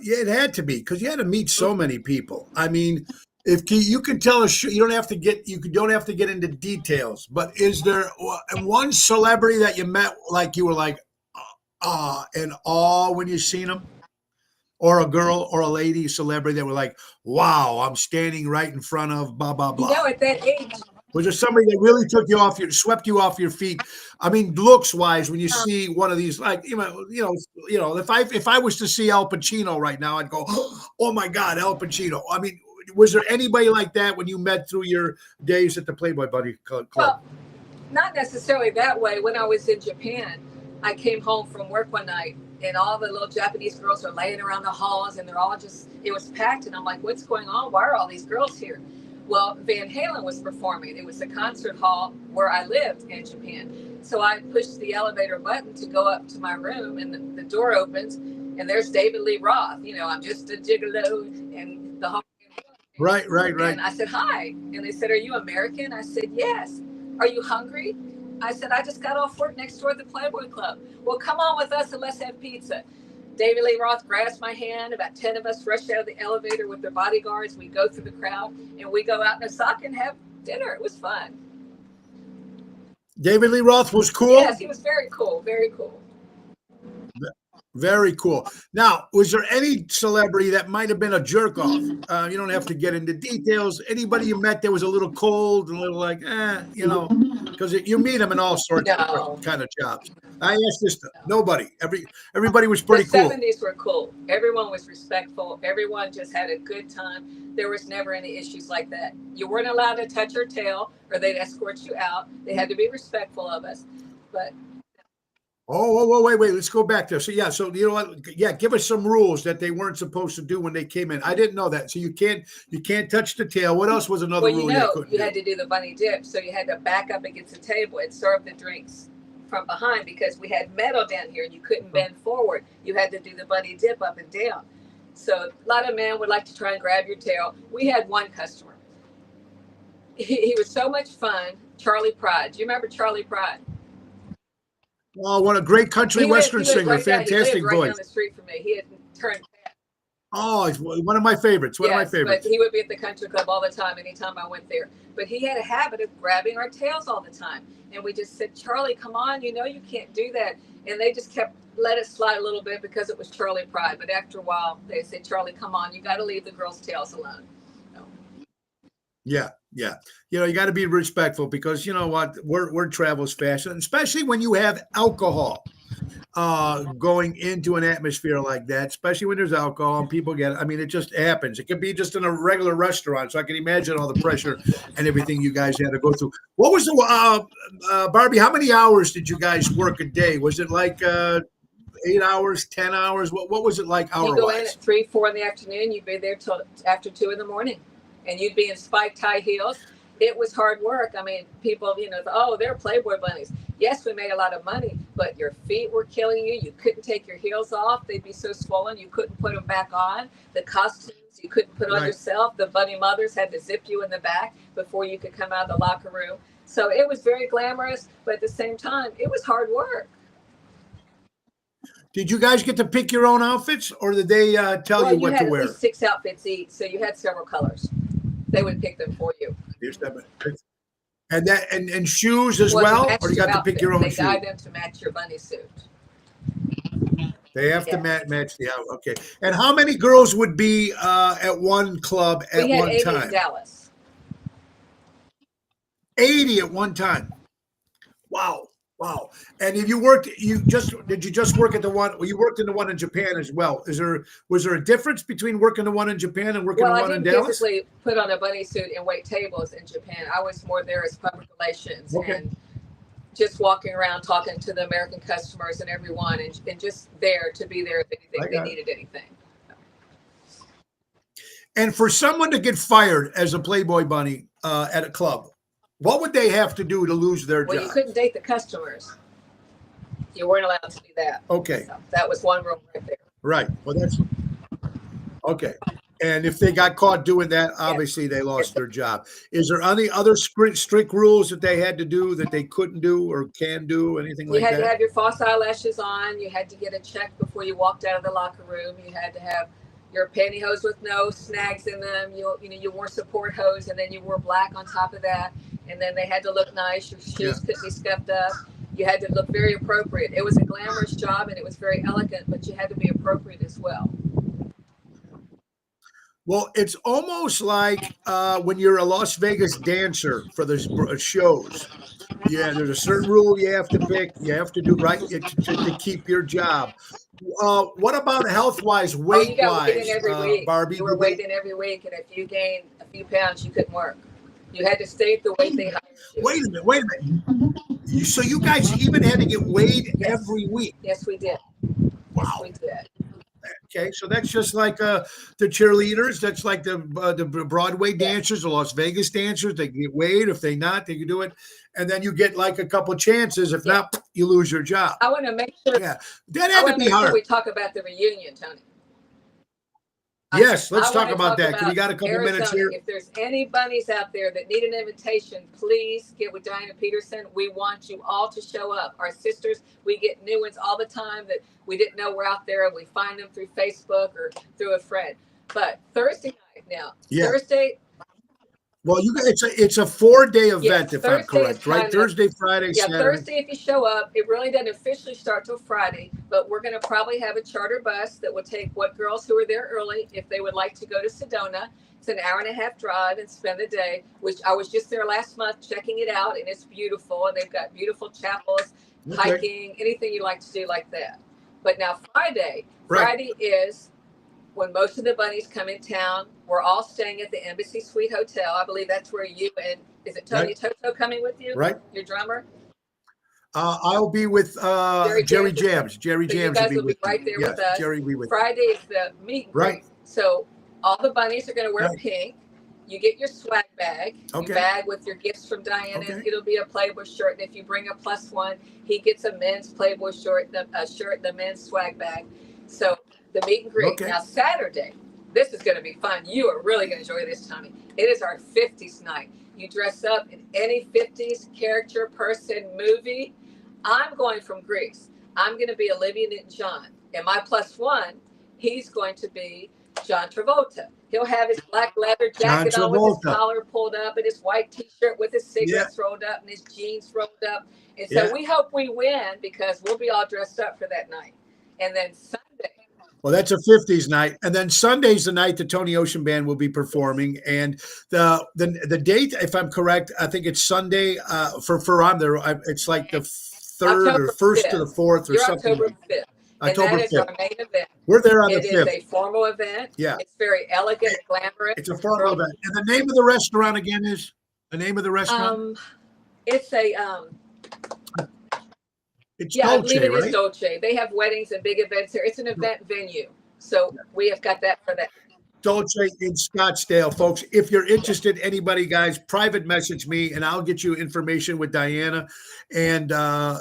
it had to be because you had to meet so many people. I mean, if you can tell us, you don't have to get into details, but is there one celebrity that you met, like you were like, in awe when you seen them? Or a girl or a lady celebrity that were like, wow, I'm standing right in front of blah, blah, blah. At that age. Was there somebody that really swept you off your feet? I mean, looks wise, when you see one of these, like, if I was to see Al Pacino right now, I'd go, oh my God, Al Pacino. I mean, was there anybody like that when you met through your days at the Playboy Bunny Club? Well, not necessarily that way. When I was in Japan, I came home from work one night and all the little Japanese girls are laying around the halls and they're all it was packed. And I'm like, what's going on? Why are all these girls here? Well, Van Halen was performing. It was the concert hall where I lived in Japan. So I pushed the elevator button to go up to my room and the door opens and there's David Lee Roth. I'm just a gigolo and the whole. Right. And I said, hi. And they said, are you American? I said, yes. Are you hungry? I said, I just got off work next door at the Playboy Club. Well, come on with us and let's have pizza. David Lee Roth grabs my hand. About 10 of us rush out of the elevator with their bodyguards. We go through the crowd and we go out in Osaka and have dinner. It was fun. David Lee Roth was cool? Yes, he was very cool. Very cool. Very cool. Now, was there any celebrity that might have been a jerk off? You don't have to get into details. Anybody you met that was a little cold, a little like, because you meet them in all sorts of kind of jobs. I asked this to nobody. Everybody was pretty cool. The 70s were cool. Everyone was respectful. Everyone just had a good time. There was never any issues like that. You weren't allowed to touch our tail or they'd escort you out. They had to be respectful of us. But Wait. Let's go back there. So yeah, so you know what? Yeah, give us some rules that they weren't supposed to do when they came in. I didn't know that. So you can't touch the tail. What else was another Well, rule you couldn't you do? had to do the bunny dip, so you had to back up against the table and serve the drinks from behind because we had metal down here and you couldn't bend forward. You had to do the bunny dip up and down. So a lot of men would like to try and grab your tail. We had one customer. He was so much fun. Charlie Pride. Do you remember Charlie Pride? Oh, what a great country western He lived singer. right down. He lived Fantastic right voice. down the street from me. He had turned. Oh, it's one of my favorites. One of my favorites. But he would be at the country club all the time, anytime I went there. But he had a habit of grabbing our tails all the time. And we just said, Charlie, come on, you know you can't do that. And they just kept let it slide a little bit because it was Charlie Pride. But after a while, they said, Charlie, come on, you got to leave the girls' tails alone. So. Yeah. You know, you got to be respectful because you know what, word travels fast, and especially when you have alcohol going into an atmosphere like that, especially when there's alcohol and people get it. I mean, it just happens. It could be just in a regular restaurant. So I can imagine all the pressure and everything you guys had to go through. What was the Barbie? How many hours did you guys work a day? Was it like 8 hours, 10 hours? What was it like hour-wise? You go in at 3, 4 in the afternoon. You'd be there till after 2 in the morning, and you'd be in spiked high heels. It was hard work. I mean, people, you know, oh, they're Playboy bunnies. Yes, we made a lot of money, but your feet were killing you. You couldn't take your heels off. They'd be so swollen. You couldn't put them back on. The costumes you couldn't put on yourself. The bunny mothers had to zip you in the back before you could come out of the locker room. So it was very glamorous, but at the same time, it was hard work. Did you guys get to pick your own outfits, or did they tell you what to wear? You had at least 6 outfits each, so you had several colors. They would pick them for you. And shoes as well, or you got to pick your own shoes? They dye them to match your bunny suit. They have to match the outfit. Okay. And how many girls would be at one club at one time? We had 80 in Dallas. 80 at one time. Wow. And if you did you just work at the one? Well, you worked in the one in Japan as well. Was there a difference between working the one in Japan and working the one in Dallas? Well, I didn't physically put on a bunny suit and wait tables in Japan. I was more there as public relations and just walking around talking to the American customers and everyone, and just there to be there if they needed anything. And for someone to get fired as a Playboy bunny at a club, what would they have to do to lose their job? Well, you couldn't date the customers. You weren't allowed to do that. Okay. So that was one rule right there. Right. Well, that's okay. And if they got caught doing that, obviously they lost their job. Is there any other strict rules that they had to do that they couldn't do or can do, anything like that? You had to have your false eyelashes on. You had to get a check before you walked out of the locker room. You had to have your pantyhose with no snags in them. You wore support hose, and then you wore black on top of that. And then they had to look nice. Your shoes couldn't be scuffed up. You had to look very appropriate. It was a glamorous job, and it was very elegant, but you had to be appropriate as well. Well, it's almost like when you're a Las Vegas dancer for the shows. Yeah, there's a certain rule you have to pick. You have to do right to keep your job. What about health-wise, weight-wise, Barbie? You were weighed every week, and if you gained a few pounds, you couldn't work. You had to stay at the weight they hired you. Wait a minute. So you guys even had to get weighed every week? Yes, we did. Wow. Yes, we did. Okay, so that's just like the cheerleaders. That's like the Broadway dancers, the Las Vegas dancers. They get weighed. If they not, they can do it. And then you get like a couple chances. If not, you lose your job. I want to make sure. Yeah, that had to be hard. Sure we talk about the reunion, Tony. Yes, let's talk about that. We got a couple minutes here. If there's any bunnies out there that need an invitation, please get with Diana Peterson. We want you all to show up. Our sisters, we get new ones all the time that we didn't know were out there, and we find them through Facebook or through a friend. But Thursday night now, Thursday. Well, it's a 4-day event, if I'm correct, right? Thursday, Friday, Saturday. Thursday, if you show up, it really doesn't officially start till Friday, but we're going to probably have a charter bus that will take girls who are there early if they would like to go to Sedona. It's an hour-and-a-half drive and spend the day, which I was just there last month checking it out, and it's beautiful, and they've got beautiful chapels, hiking, anything you like to do like that. But now Friday is when most of the bunnies come in town. We're all staying at the Embassy Suite Hotel. I believe that's where you and is it Tony Toto coming with you? Right. Your drummer? I'll be with Jerry Jams. Jerry So you Jams guys will will be be with right you. there Yes, with us. Jerry will be with Friday is the meet and Right. greet. So all the bunnies are going to wear Right. pink. You get your swag bag. Okay. You bag with your gifts from Diana. Okay. It'll be a Playboy shirt. And if you bring a +1, he gets a men's Playboy shirt, the men's swag bag. So the meet and greet. Okay. Now Saturday, this is going to be fun. You are really going to enjoy this, Tommy. It is our 50s night. You dress up in any 50s character, person, movie. I'm going from Greece. I'm going to be Olivia Newton-John. And my +1, he's going to be John Travolta. He'll have his black leather jacket on with his collar pulled up and his white T-shirt with his cigarettes rolled up and his jeans rolled up. And so we hope we win because we'll be all dressed up for that night. And then Sunday. Well, that's a 50s night. And then Sunday's the night the Tony Ocean Band will be performing. And the date, if I'm correct, I think it's Sunday for I'm there. It's like the 3rd October or 1st 5th. to the 4th or You're something. October 5th. October and that 5th. is our main event. We're there on the 5th. It is a formal event. Yeah. It's very elegant, glamorous. It's a formal event. And the name of the restaurant again is? The name of the restaurant? It's a it's yeah, Dolce, I believe it right? is Dolce. They have weddings and big events here. It's an event venue. So we have got that for that. Dolce in Scottsdale, folks. If you're interested, anybody, guys, private message me and I'll get you information with Diana. And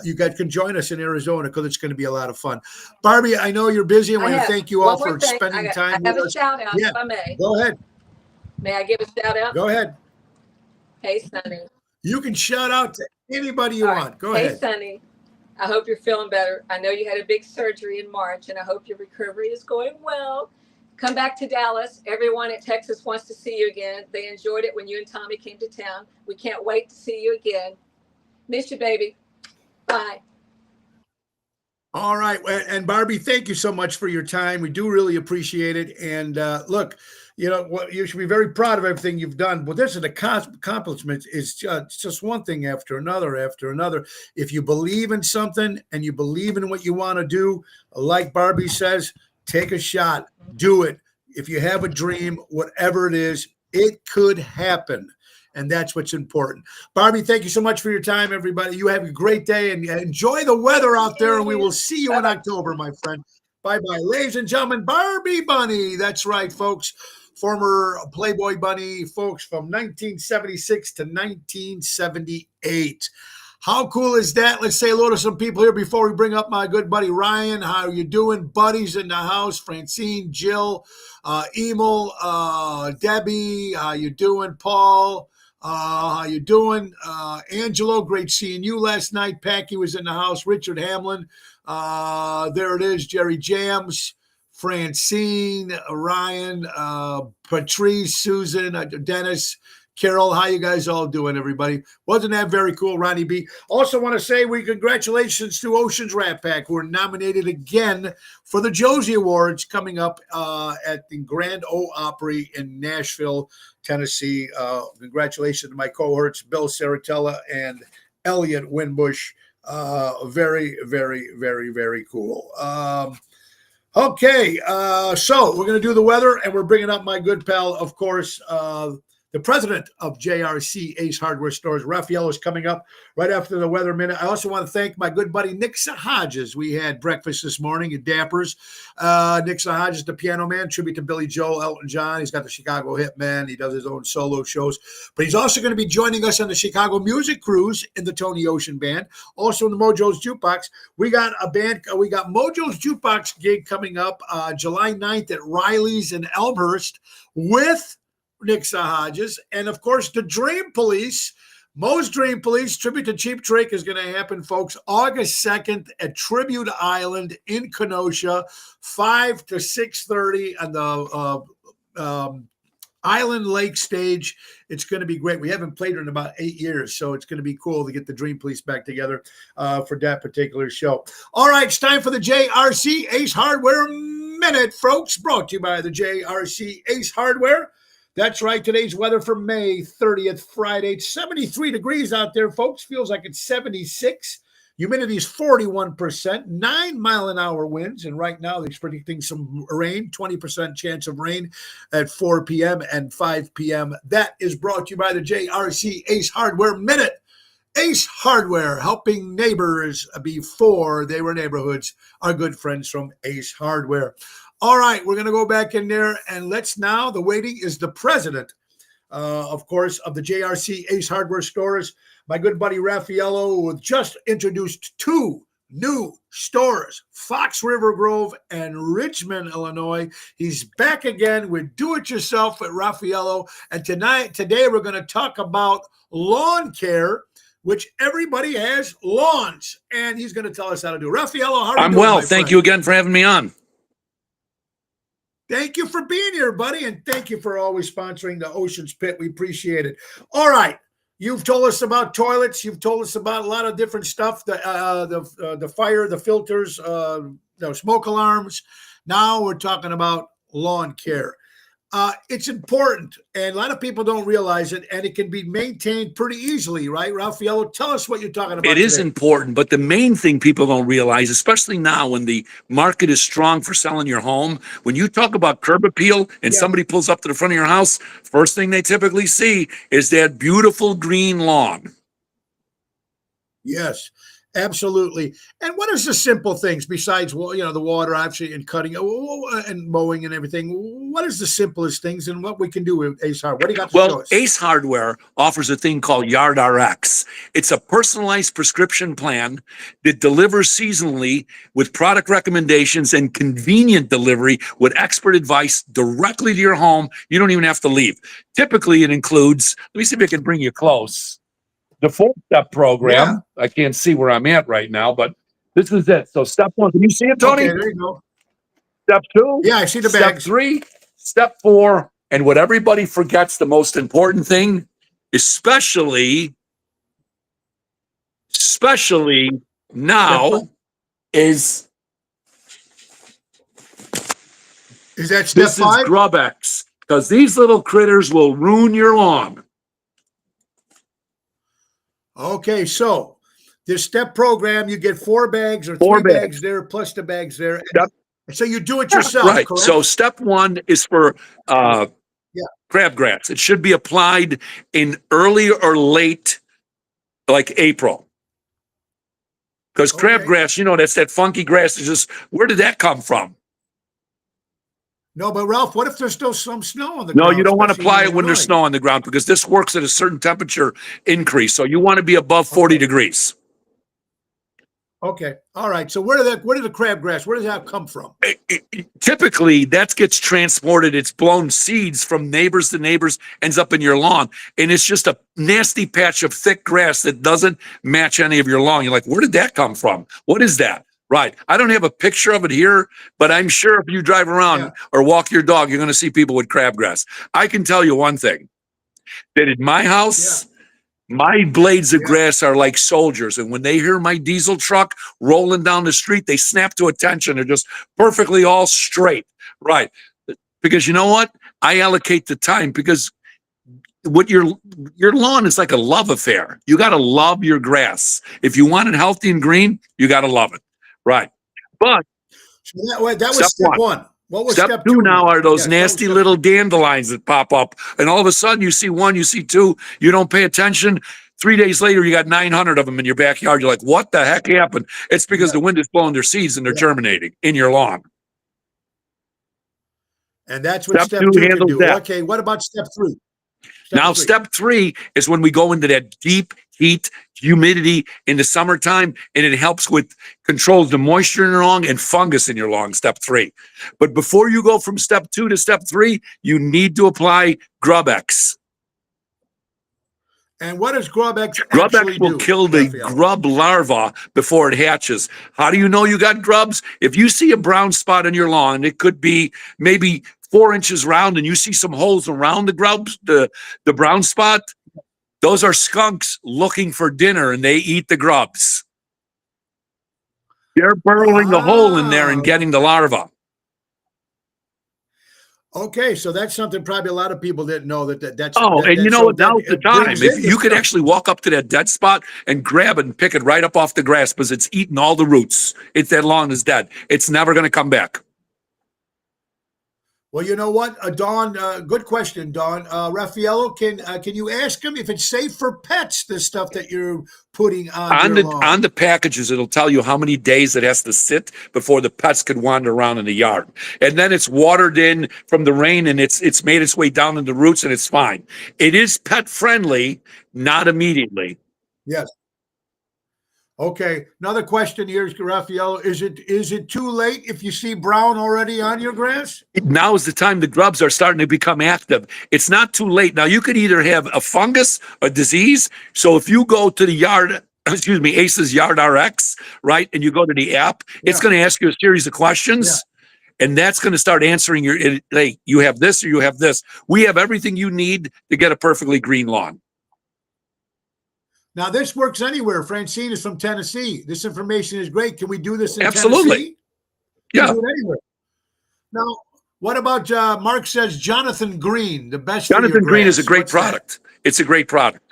you guys can join us in Arizona because it's going to be a lot of fun. Barbie, I know you're busy. I want to thank you all for spending time with us. I have a shout out, if I may. Go ahead. May I give a shout out? Go ahead. Hey, Sonny. You can shout out to anybody you want. Go ahead. Hey, Sonny. I hope you're feeling better. I know you had a big surgery in March, and I hope your recovery is going well. Come back to Dallas. Everyone at Texas wants to see you again. They enjoyed it when you and Tommy came to town. We can't wait to see you again. Miss you, baby. Bye. All right. And Barbie, thank you so much for your time. We do really appreciate it. And look, you know, you should be very proud of everything you've done. But this is an accomplishment. It's just one thing after another, after another. If you believe in something and you believe in what you want to do, like Barbie says, take a shot, do it. If you have a dream, whatever it is, it could happen. And that's what's important. Barbie, thank you so much for your time, everybody. You have a great day and enjoy the weather out there. And we will see you in October, my friend. Bye-bye. Ladies and gentlemen, Barbie Bunny. That's right, folks. Former Playboy Bunny, folks, from 1976 to 1978. How cool is that? Let's say hello to some people here before we bring up my good buddy Ryan. How are you doing? Buddies in the house. Francine, Jill, Emil, Debbie. How you doing? Paul. How you doing? Angelo, great seeing you last night. Packy was in the house. Richard Hamlin. There it is. Jerry Jams. Francine, Ryan, Patrice, Susan, Dennis, Carol, how you guys all doing, everybody? Wasn't that very cool, Ronnie B? Also want to say congratulations to Oceans Rat Pack, who are nominated again for the Josie Awards coming up at the Grand Ole Opry in Nashville, Tennessee. Congratulations to my cohorts, Bill Saratella and Elliot Winbush. Very, very, very, very cool. Okay, so we're going to do the weather, and we're bringing up my good pal, of course, the president of JRC Ace Hardware Stores, Raphael, is coming up right after the weather minute. I also want to thank my good buddy Nick Sahajas. We had breakfast this morning at Dappers. Nick Sahajas, the piano man, tribute to Billy Joel, Elton John. He's got the Chicago Hitman. He does his own solo shows. But he's also going to be joining us on the Chicago Music Cruise in the Tony Ocean Band. Also in the Mojo's Jukebox. We got Mojo's Jukebox gig coming up July 9th at Riley's in Elmhurst with Nick Sahajas, and of course the Dream Police, Mo's Dream Police tribute to Cheap Trick is going to happen, folks, August 2nd at Tribute Island in Kenosha, 5 to 6:30 on the Island Lake stage. It's going to be great. We haven't played in about 8 years, so it's going to be cool to get the Dream Police back together for that particular show. All right, it's time for the JRC Ace Hardware Minute, folks, brought to you by the JRC Ace Hardware. That's right. Today's weather for May 30th, Friday. It's 73 degrees out there, folks. Feels like it's 76. Humidity is 41%, 9-mile-an-hour winds. And right now, they're predicting some rain, 20% chance of rain at 4 p.m. and 5 p.m. That is brought to you by the JRC Ace Hardware Minute. Ace Hardware, helping neighbors before they were neighborhoods. Our good friends from Ace Hardware. All right, we're going to go back in there, and the waiting is the president, of course, of the JRC Ace Hardware stores, my good buddy Raffaello, who just introduced 2 new stores, Fox River Grove and Richmond, Illinois. He's back again with Do-It-Yourself with Raffaello. And today we're going to talk about lawn care, which everybody has lawns, and he's going to tell us how to do. Raffaello, how are you I'm doing, well. my Thank friend? you again for having me on. Thank you for being here, buddy, and thank you for always sponsoring the Ocean's Pit. We appreciate it. All right. You've told us about toilets. You've told us about a lot of different stuff, the fire, the filters, smoke alarms. Now we're talking about lawn care. It's important, and a lot of people don't realize it, and it can be maintained pretty easily, right, Raffaello? Tell us what you're talking about It is today. important, but the main thing people don't realize, especially now when the market is strong for selling your home, when you talk about curb appeal and Yeah. somebody pulls up to the front of your house, first thing they typically see is that beautiful green lawn. Yes, absolutely. And what is the simple things besides, the water, obviously, and cutting and mowing and everything? What is the simplest things and what we can do with Ace Hardware? What do you got to show Well, us? Ace Hardware offers a thing called Yard RX. It's a personalized prescription plan that delivers seasonally with product recommendations and convenient delivery with expert advice directly to your home. You don't even have to leave. Typically, it includes, let me see if I can bring you close, the 4-step program. I can't see where I'm at right now, but this is it. So step 1, can you see it, Tony? Okay, there you go. Step 2. Yeah, I see the Step bags. 3, step 4, and what everybody forgets, the most important thing, especially now, is that step this 5? is GrubX, because these little critters will ruin your lawn. Okay, so this step program, you get 4 bags or 4 3 bags bags. there, plus the bags there. Yep. So you do it yourself, Right. correct? So step 1 is for Yeah. crabgrass. It should be applied in early or late, like April. Because Okay. crabgrass, that's that funky grass. It's just, where did that come from? No, but Ralph, what if there's still some snow on the No, ground? you don't want to especially apply in it when there's Illinois? snow on the ground, because this works at a certain temperature increase. So you want to be above 40 degrees. Okay. All right. So where did the crabgrass, where does that come from? Typically, that gets transported. It's blown seeds from neighbors to neighbors, ends up in your lawn. And it's just a nasty patch of thick grass that doesn't match any of your lawn. You're like, where did that come from? What is that? Right. I don't have a picture of it here, but I'm sure if you drive around or walk your dog, you're going to see people with crabgrass. I can tell you one thing, that at my house, my blades of grass are like soldiers. And when they hear my diesel truck rolling down the street, they snap to attention. They're just perfectly all straight. Right. Because you know what? I allocate the time, because what your lawn is like a love affair. You got to love your grass. If you want it healthy and green, you got to love it. Right. But So that was step 1. What was step 2 now are those nasty little dandelions that pop up. And all of a sudden you see 1, you see 2, you don't pay attention. 3 days later, you got 900 of them in your backyard. You're like, what the heck happened? It's because the wind is blowing their seeds and they're germinating in your lawn. And that's what step 2 2 can handles do. that. Okay. What about step 3? Step 3 is when we go into that deep heat, humidity in the summertime, and it helps with controls the moisture in your lawn and fungus in your lawn, step 3. But before you go from step 2 to step 3, you need to apply GrubX. And what does GrubX actually GrubX will do, kill the Raphael? grub larva before it hatches. How do you know you got grubs? If you see a brown spot on your lawn, it could be maybe 4 inches round, and you see some holes around the grubs, the brown spot, those are skunks looking for dinner, and they eat the grubs. They're burrowing a hole in there and getting the larva. Okay, so that's something probably a lot of people didn't know that's. Oh, and you know what? Now's the time. brings If in you the could stuff. actually walk up to that dead spot and grab it and pick it right up off the grass, because it's eating all the roots. That lawn is dead. It's never going to come back. Well, you know what, Don? Good question, Don. Raffaello, can you ask him if it's safe for pets? The stuff that you're putting on your lawn. On the packages, it'll tell you how many days it has to sit before the pets could wander around in the yard, and then it's watered in from the rain, and it's made its way down in the roots, and it's fine. It is pet friendly, not immediately. Yes. Okay. Another question here, Raffaello. Is it too late if you see brown already on your grass? Now is the time the grubs are starting to become active. It's not too late. Now you could either have a fungus, a disease. So if you go to the yard, excuse me, Ace's Yard RX, right, and you go to the app, it's going to ask you a series of questions. And that's going to start answering hey, you have this or you have this. We have everything you need to get a perfectly green lawn. Now, this works anywhere. Francine is from Tennessee. This information is great. Can we do this in Absolutely. Tennessee? Yeah. Do it anywhere. Now, what about Mark says Jonathan Green, the best? Jonathan Green is a great product. It's a great product.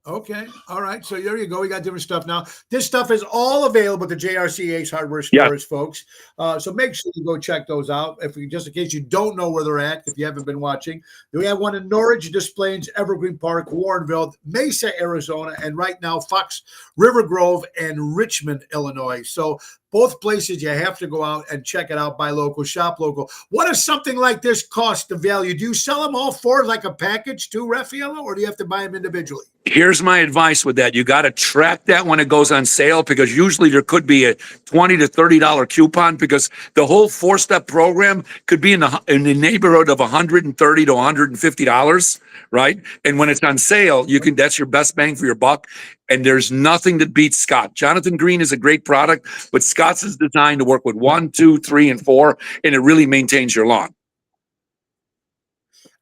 Okay. All right. So there you go. We got different stuff now. This stuff is all available at the JRC Ace Hardware stores, folks. So make sure you go check those out. Just in case you don't know where they're at, if you haven't been watching, we have one in Norwich, Des Plaines, Evergreen Park, Warrenville, Mesa, Arizona, and right now Fox River Grove and Richmond, Illinois. So both places you have to go out and check it out. Buy local, shop local. What does something like this cost? The value? Do you sell them all for like a package too, Raffaello, or do you have to buy them individually? Here's my advice with that. You got to track that when it goes on sale, because usually there could be a $20 to $30 coupon, because the whole 4-step program could be in the neighborhood of $130 to $150, right? And when it's on sale, that's your best bang for your buck. And there's nothing that beats Scott. Jonathan Green is a great product, but Scott's is designed to work with 1, 2, 3, and 4, and it really maintains your lawn.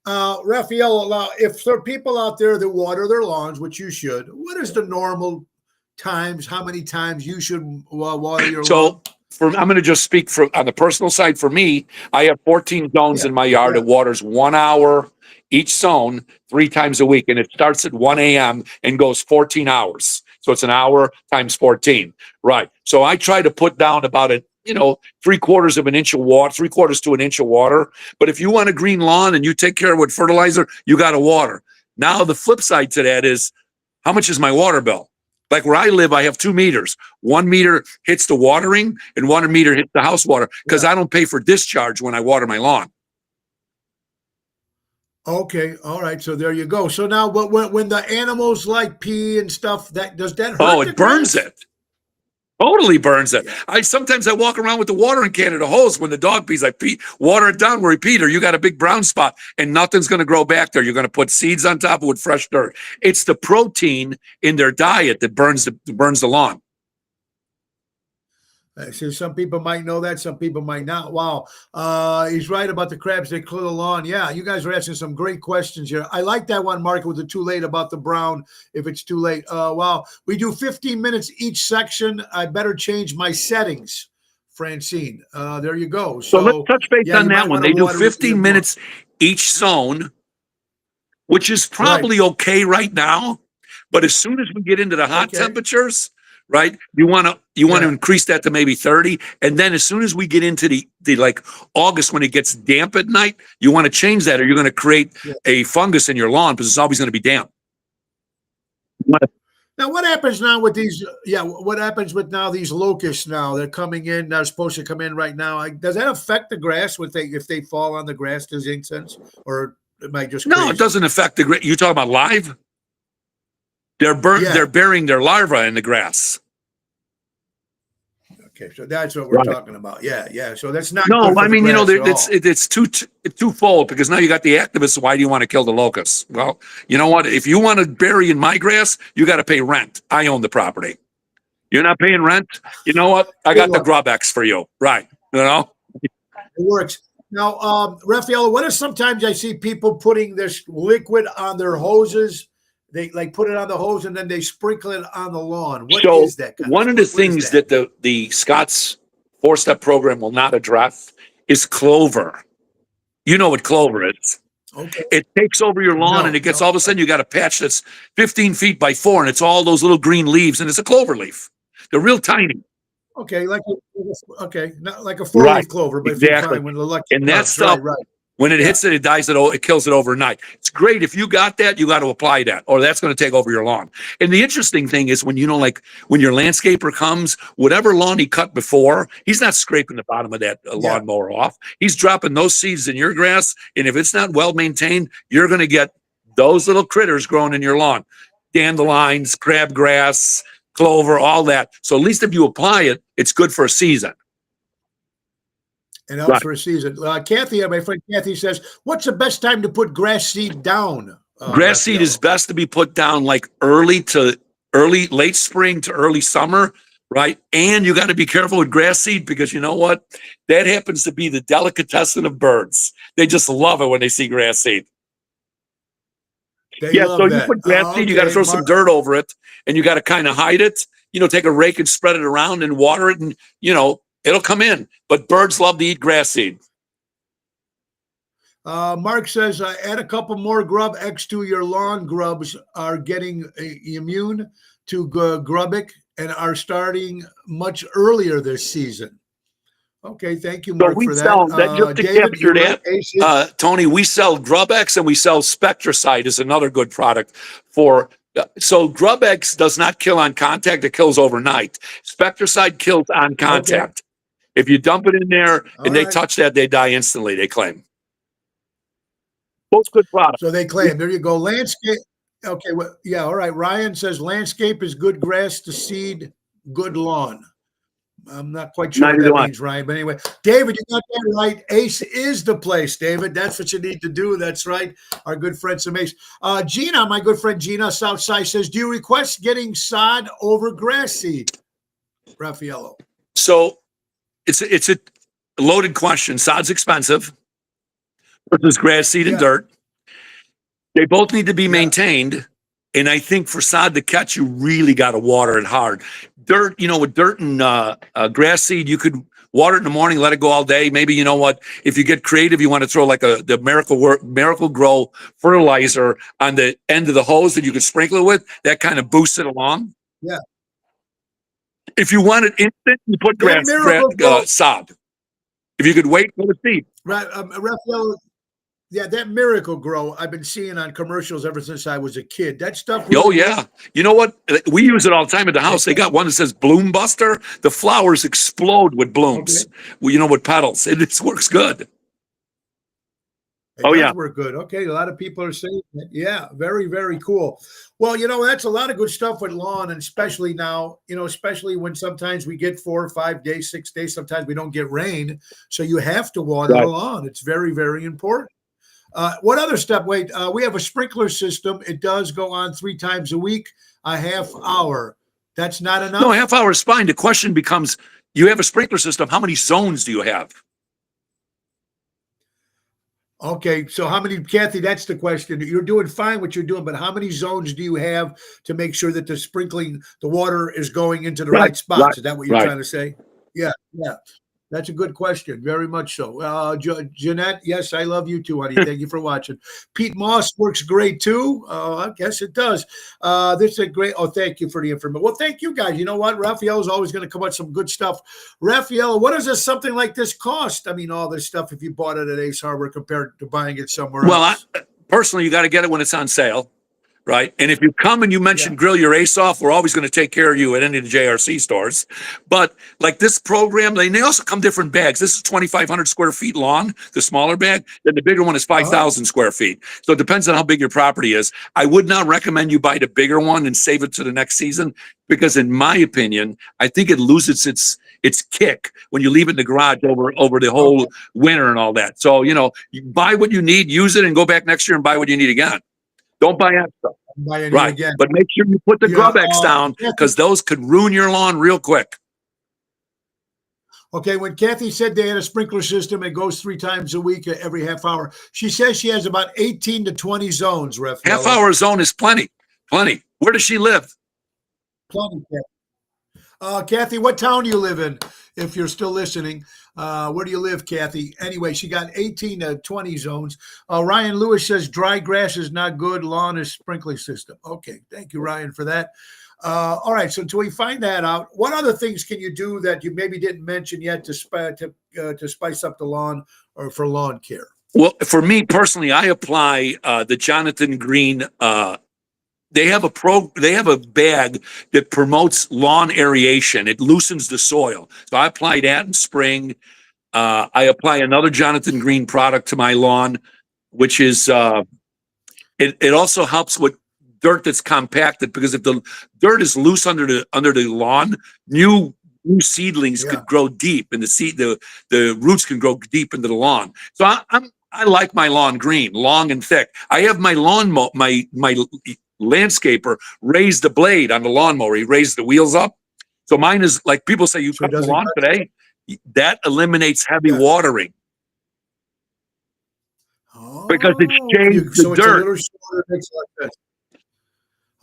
Raffaello, if there are people out there that water their lawns, which you should, what is the normal times, how many times you should water your lawn? I'm going to just speak on the personal side. For me, I have 14 zones in my yard. It waters 1 hour each zone 3 times a week, and it starts at 1 a.m. and goes 14 hours. So it's an hour times 14, right? So I try to put down about 3/4 of an inch of water, 3/4 to an inch of water. But if you want a green lawn and you take care of it with fertilizer, you got to water. Now the flip side to that is, how much is my water bill? Like where I live, I have 2 meters. 1 meter hits the watering and 1 meter hits the house water, because I don't pay for discharge when I water my lawn. Okay, all right. So there you go. So now, when the animals like pee and stuff, does that hurt? Oh, it burns it. Totally burns it. Sometimes I walk around with the watering can and a hose. When the dog pees, I water it down where he peed, or you got a big brown spot and nothing's going to grow back there. You're going to put seeds on top of it with fresh dirt. It's the protein in their diet that burns the lawn. So some people might know that, some people might not. Wow. He's right about the crabs that clear the lawn. Yeah, you guys are asking some great questions here. I like that one, Mark, with the too late about the brown, if it's too late. Wow. We do 15 minutes each section. I better change my settings, Francine. There you go. So let's touch base on that one. They do 15 minutes each zone, which is probably okay right now. But as soon as we get into the hot temperatures, right, you want to increase that to maybe 30, and then as soon as we get into the like August, when it gets damp at night, you want to change that, or you're going to create a fungus in your lawn, because it's always going to be damp. Now, what happens now with these? What happens with now these locusts? Now they're coming in. They're supposed to come in right now. Does that affect the grass if they fall on the grass? Does it sense, or am I just crazy? No? It doesn't affect the grass. You talking about live? They're burying their larvae in the grass. Okay, so that's what we're talking about. Yeah. So that's not. No, I mean, it's twofold, because now you got the activists. Why do you want to kill the locusts? Well, you know what? If you want to bury in my grass, you got to pay rent. I own the property. You're not paying rent. You know what? I got the Grubex for you, right? It works. Now, Raffaello, what if sometimes I see people putting this liquid on their hoses? They put it on the hose and then they sprinkle it on the lawn. What is that? One of the things that the Scott's 4-step program will not address is clover. You know what clover is. Okay. It takes over your lawn and it gets all of a sudden you got a patch that's 15 feet by 4, and it's all those little green leaves, and it's a clover leaf. They're real tiny. Okay, okay, not like a Right. four-leaf clover, but if you Exactly. find when the lucky And that comes. stuff, Right. when it Yeah. hits it, it dies it kills it overnight. It's great. If you got that, you got to apply that, or that's going to take over your lawn. And the interesting thing is when, like when your landscaper comes, whatever lawn he cut before, he's not scraping the bottom of that Yeah. lawnmower off. He's dropping those seeds in your grass. And if it's not well maintained, you're going to get those little critters growing in your lawn. Dandelions, crabgrass, clover, all that. So at least if you apply it, it's good for a season. And helps Right. for a season. Kathy, my friend Kathy says, what's the best time to put grass seed down? Grass seed is best to be put down like late spring to early summer, right? And you got to be careful with grass seed because you know what? That happens to be the delicatessen of birds. They just love it when they see grass seed. They Yeah, love so you that. put grass seed, you got to throw some dirt over it and you got to kind of hide it. Take a rake and spread it around and water it and, it'll come in. But birds love to eat grass seed. Mark says, add a couple more grub X to your lawn. Grubs are getting immune to Grubic and are starting much earlier this season. Okay, thank you, Mark, so we for sell that. just to David, capture that, Tony, we sell GrubX and we sell Spectracide is another good product for. So GrubX does not kill on contact; it kills overnight. Spectracide kills on contact. Okay. If you dump it in there and they touch that, they die instantly. They claim. Both good products. So they claim. There you go. Landscape. Okay. Well, yeah. All right. Ryan says landscape is good grass to seed, good lawn. I'm not quite sure what that means, Ryan. But anyway, David, you got that right. Ace is the place, David. That's what you need to do. That's right. Our good friend, some Ace. Gina, my good friend Gina, Southside says, do you request getting sod over grass seed, Raffaello? So it's a loaded question. Sod's expensive versus grass seed and dirt. They both need to be maintained. And I think for sod to catch, you really got to water it hard. Dirt, with dirt and grass seed, you could water it in the morning, let it go all day. Maybe, if you get creative, you want to throw like the Miracle Grow fertilizer on the end of the hose that you could sprinkle it with. That kind of boosts it along. Yeah. If you want it instant, you put sod. If you could wait for the seed. Right, Raphael. Yeah, that Miracle Grow I've been seeing on commercials ever since I was a kid. That stuff. Really yeah. You know what? We use it all the time at the house. They got one that says Bloom Buster. The flowers explode with blooms. Okay. With petals. It works good. It does work good. Okay, a lot of people are saying that. Yeah, very, very cool. Well, that's a lot of good stuff with lawn, and especially now, especially when sometimes we get 4 or 5 days, 6 days, sometimes we don't get rain. So you have to water the lawn. It's very, very important. What other step? Wait, we have a sprinkler system. It does go on 3 times a week, a half hour. That's not enough? No, a half hour is fine. The question becomes, you have a sprinkler system. How many zones do you have? Okay, so how many, Kathy, that's the question. You're doing fine what you're doing, but how many zones do you have to make sure that the water is going into the right spots? Is that what you're trying to say? Yeah. That's a good question. Very much so. Jeanette, yes, I love you too, honey. Thank you for watching. Pete Moss works great too. I guess it does. This is a great. Oh, thank you for the information. Well, thank you guys. You know what? Raphael is always going to come up with some good stuff. Raphael, what does something like this cost? I mean, all this stuff, if you bought it at Ace Harbor compared to buying it somewhere else. Well, personally, you got to get it when it's on sale. Right. And if you come and you mention Grill Your Ace Off, we're always going to take care of you at any of the JRC stores. But like this program, they also come different bags. This is 2,500 square feet long, the smaller bag. Then the bigger one is 5,000 square feet. So it depends on how big your property is. I would not recommend you buy the bigger one and save it to the next season because, in my opinion, I think it loses its kick when you leave it in the garage over the whole winter and all that. So, you buy what you need, use it, and go back next year and buy what you need again. Don't buy extra. Right. Again. But make sure you put the GrubX down because those could ruin your lawn real quick. Okay, when Kathy said they had a sprinkler system, it goes 3 times a week, every half hour. She says she has about 18 to 20 zones, Raphael. Half hour zone is plenty. Plenty. Where does she live? Plenty, Kathy, what town do you live in? If you're still listening, where do you live, Kathy? Anyway, she got 18 to 20 zones. Ryan Lewis says dry grass is not good. Lawn is sprinkler system. Okay, thank you, Ryan, for that. All right. So until we find that out, what other things can you do that you maybe didn't mention yet to spice up the lawn or for lawn care? Well, for me personally, I apply the Jonathan Green. They have a bag that promotes lawn aeration. It loosens the soil. So I apply that in spring. I apply another Jonathan Green product to my lawn, which is it also helps with dirt that's compacted, because if the dirt is loose under the lawn, new seedlings Yeah. could grow deep, and the roots can grow deep into the lawn. So I like my lawn green, long and thick. I have my my landscaper raise the blade on the lawnmower. He raised the wheels up. So mine is like, people say, you So it cut the doesn't lawn cut- today. That eliminates heavy Yes. watering, because it's changed So the it's a dirt. little shorter. Makes a lot of sense.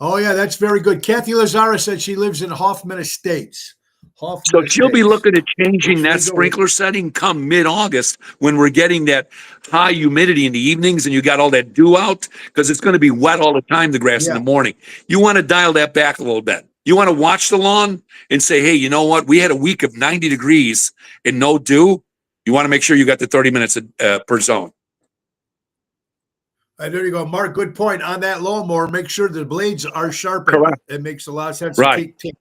Oh yeah, that's very good. Kathy Lazara said she lives in Hoffman Estates. So she'll be looking at changing Which that we go sprinkler setting come mid-August, when we're getting that high humidity in the evenings and you got all that dew out, because it's going to be wet all the time, the grass in Yeah. the morning. You want to dial that back a little bit. You want to watch the lawn and say, hey, you know what? We had a week of 90 degrees and no dew. You want to make sure you got the 30 minutes per zone. There you go, Mark. Good point on that lawnmower. Make sure the blades are sharpened. Correct. It makes a lot of sense Right. to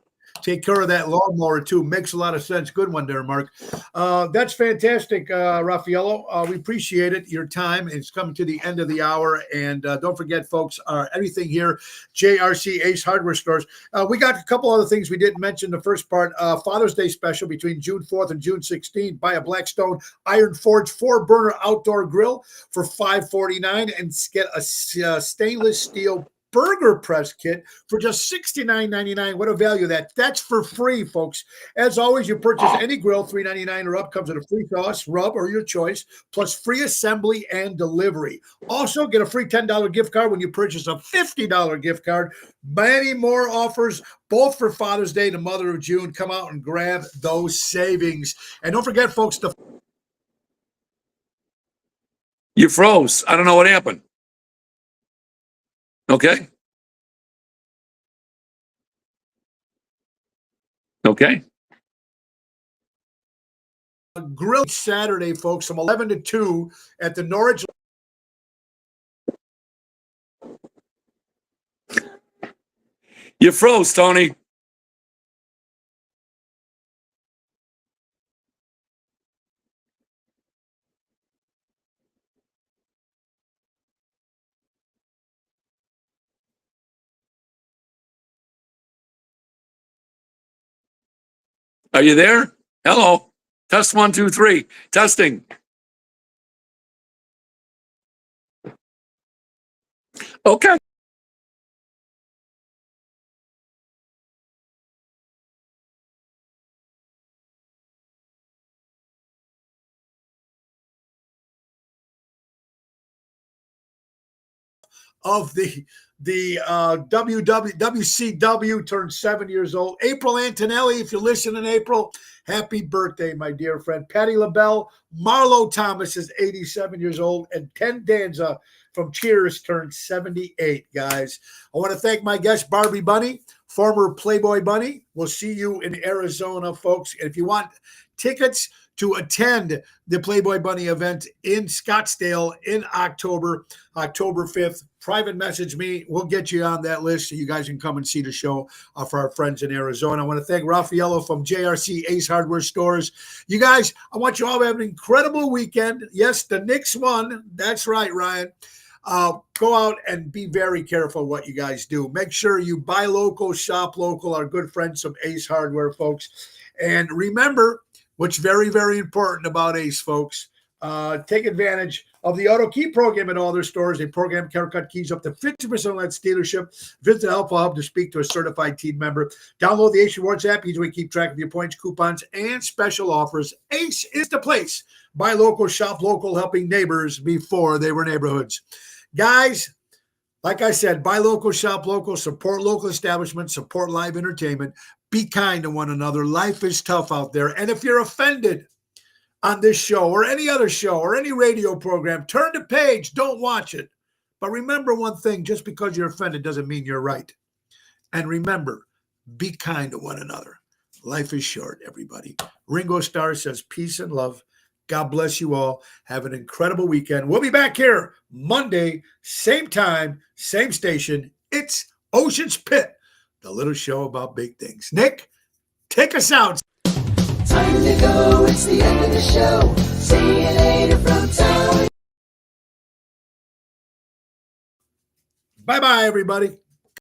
take care of that lawnmower too. Makes a lot of sense. Good one there, Mark. That's fantastic, Raffaello. We appreciate it. Your time. It's coming to the end of the hour, and don't forget, folks, everything here, JRC Ace Hardware Stores. We got a couple other things we didn't mention. The first part, Father's Day special between June 4th and June 16th. Buy a Blackstone Iron Forge 4-burner outdoor grill for $549 and get a stainless steel burger press kit for just $69.99. What a value that's for free, folks. As always, you purchase any grill, $3.99 or up, comes with a free sauce, rub, or your choice, plus free assembly and delivery. Also, get a free $10 gift card when you purchase a $50 gift card. Many more offers, both for Father's Day and Mother of June. Come out and grab those savings. And don't forget, folks, You froze. I don't know what happened. Okay. Okay. grill Saturday, folks, from 11 to 2 at the Norwich. You froze, Tony. Are you there? Hello. Test 1, 2, 3. Testing. Okay. Of the WCW turned 7 years old. April Antonelli, if you're listening, April, happy birthday, my dear friend. Patty LaBelle, Marlo Thomas is 87 years old, and Ken Danza from Cheers turned 78, guys. I want to thank my guest, Barbie Bunny, former Playboy Bunny. We'll see you in Arizona, folks. And if you want tickets to attend the Playboy Bunny event in Scottsdale in October 5th, private message me. We'll get you on that list so you guys can come and see the show for our friends in Arizona. I want to thank Raffaello from JRC Ace Hardware Stores. You guys, I want you all to have an incredible weekend. Yes, the Knicks won. That's right, Ryan. Go out and be very careful what you guys do. Make sure you buy local, shop local, our good friends from Ace Hardware, folks. And remember, what's very, very important about Ace, folks, take advantage of the Auto Key program at all their stores. They program CareCut keys up to 50% less dealership. Visit the Helpful Hub to speak to a certified team member. Download the Ace Rewards app. Easy way to keep track of your points, coupons, and special offers. Ace is the place. Buy local, shop local, helping neighbors before they were neighborhoods. Guys, like I said, buy local, shop local, support local establishments, support live entertainment. Be kind to one another. Life is tough out there. And if you're offended on this show or any other show or any radio program, turn the page. Don't watch it. But remember one thing, just because you're offended doesn't mean you're right. And remember, Be kind to one another. Life is short, everybody. Ringo Starr says peace and love. God bless you all. Have an incredible weekend. We'll be back here Monday, same time, same station. It's Ocean's Pit, the little show about big things. Nick, take us out. Time to go, it's the end of the show. See you later from town. Bye-bye, everybody.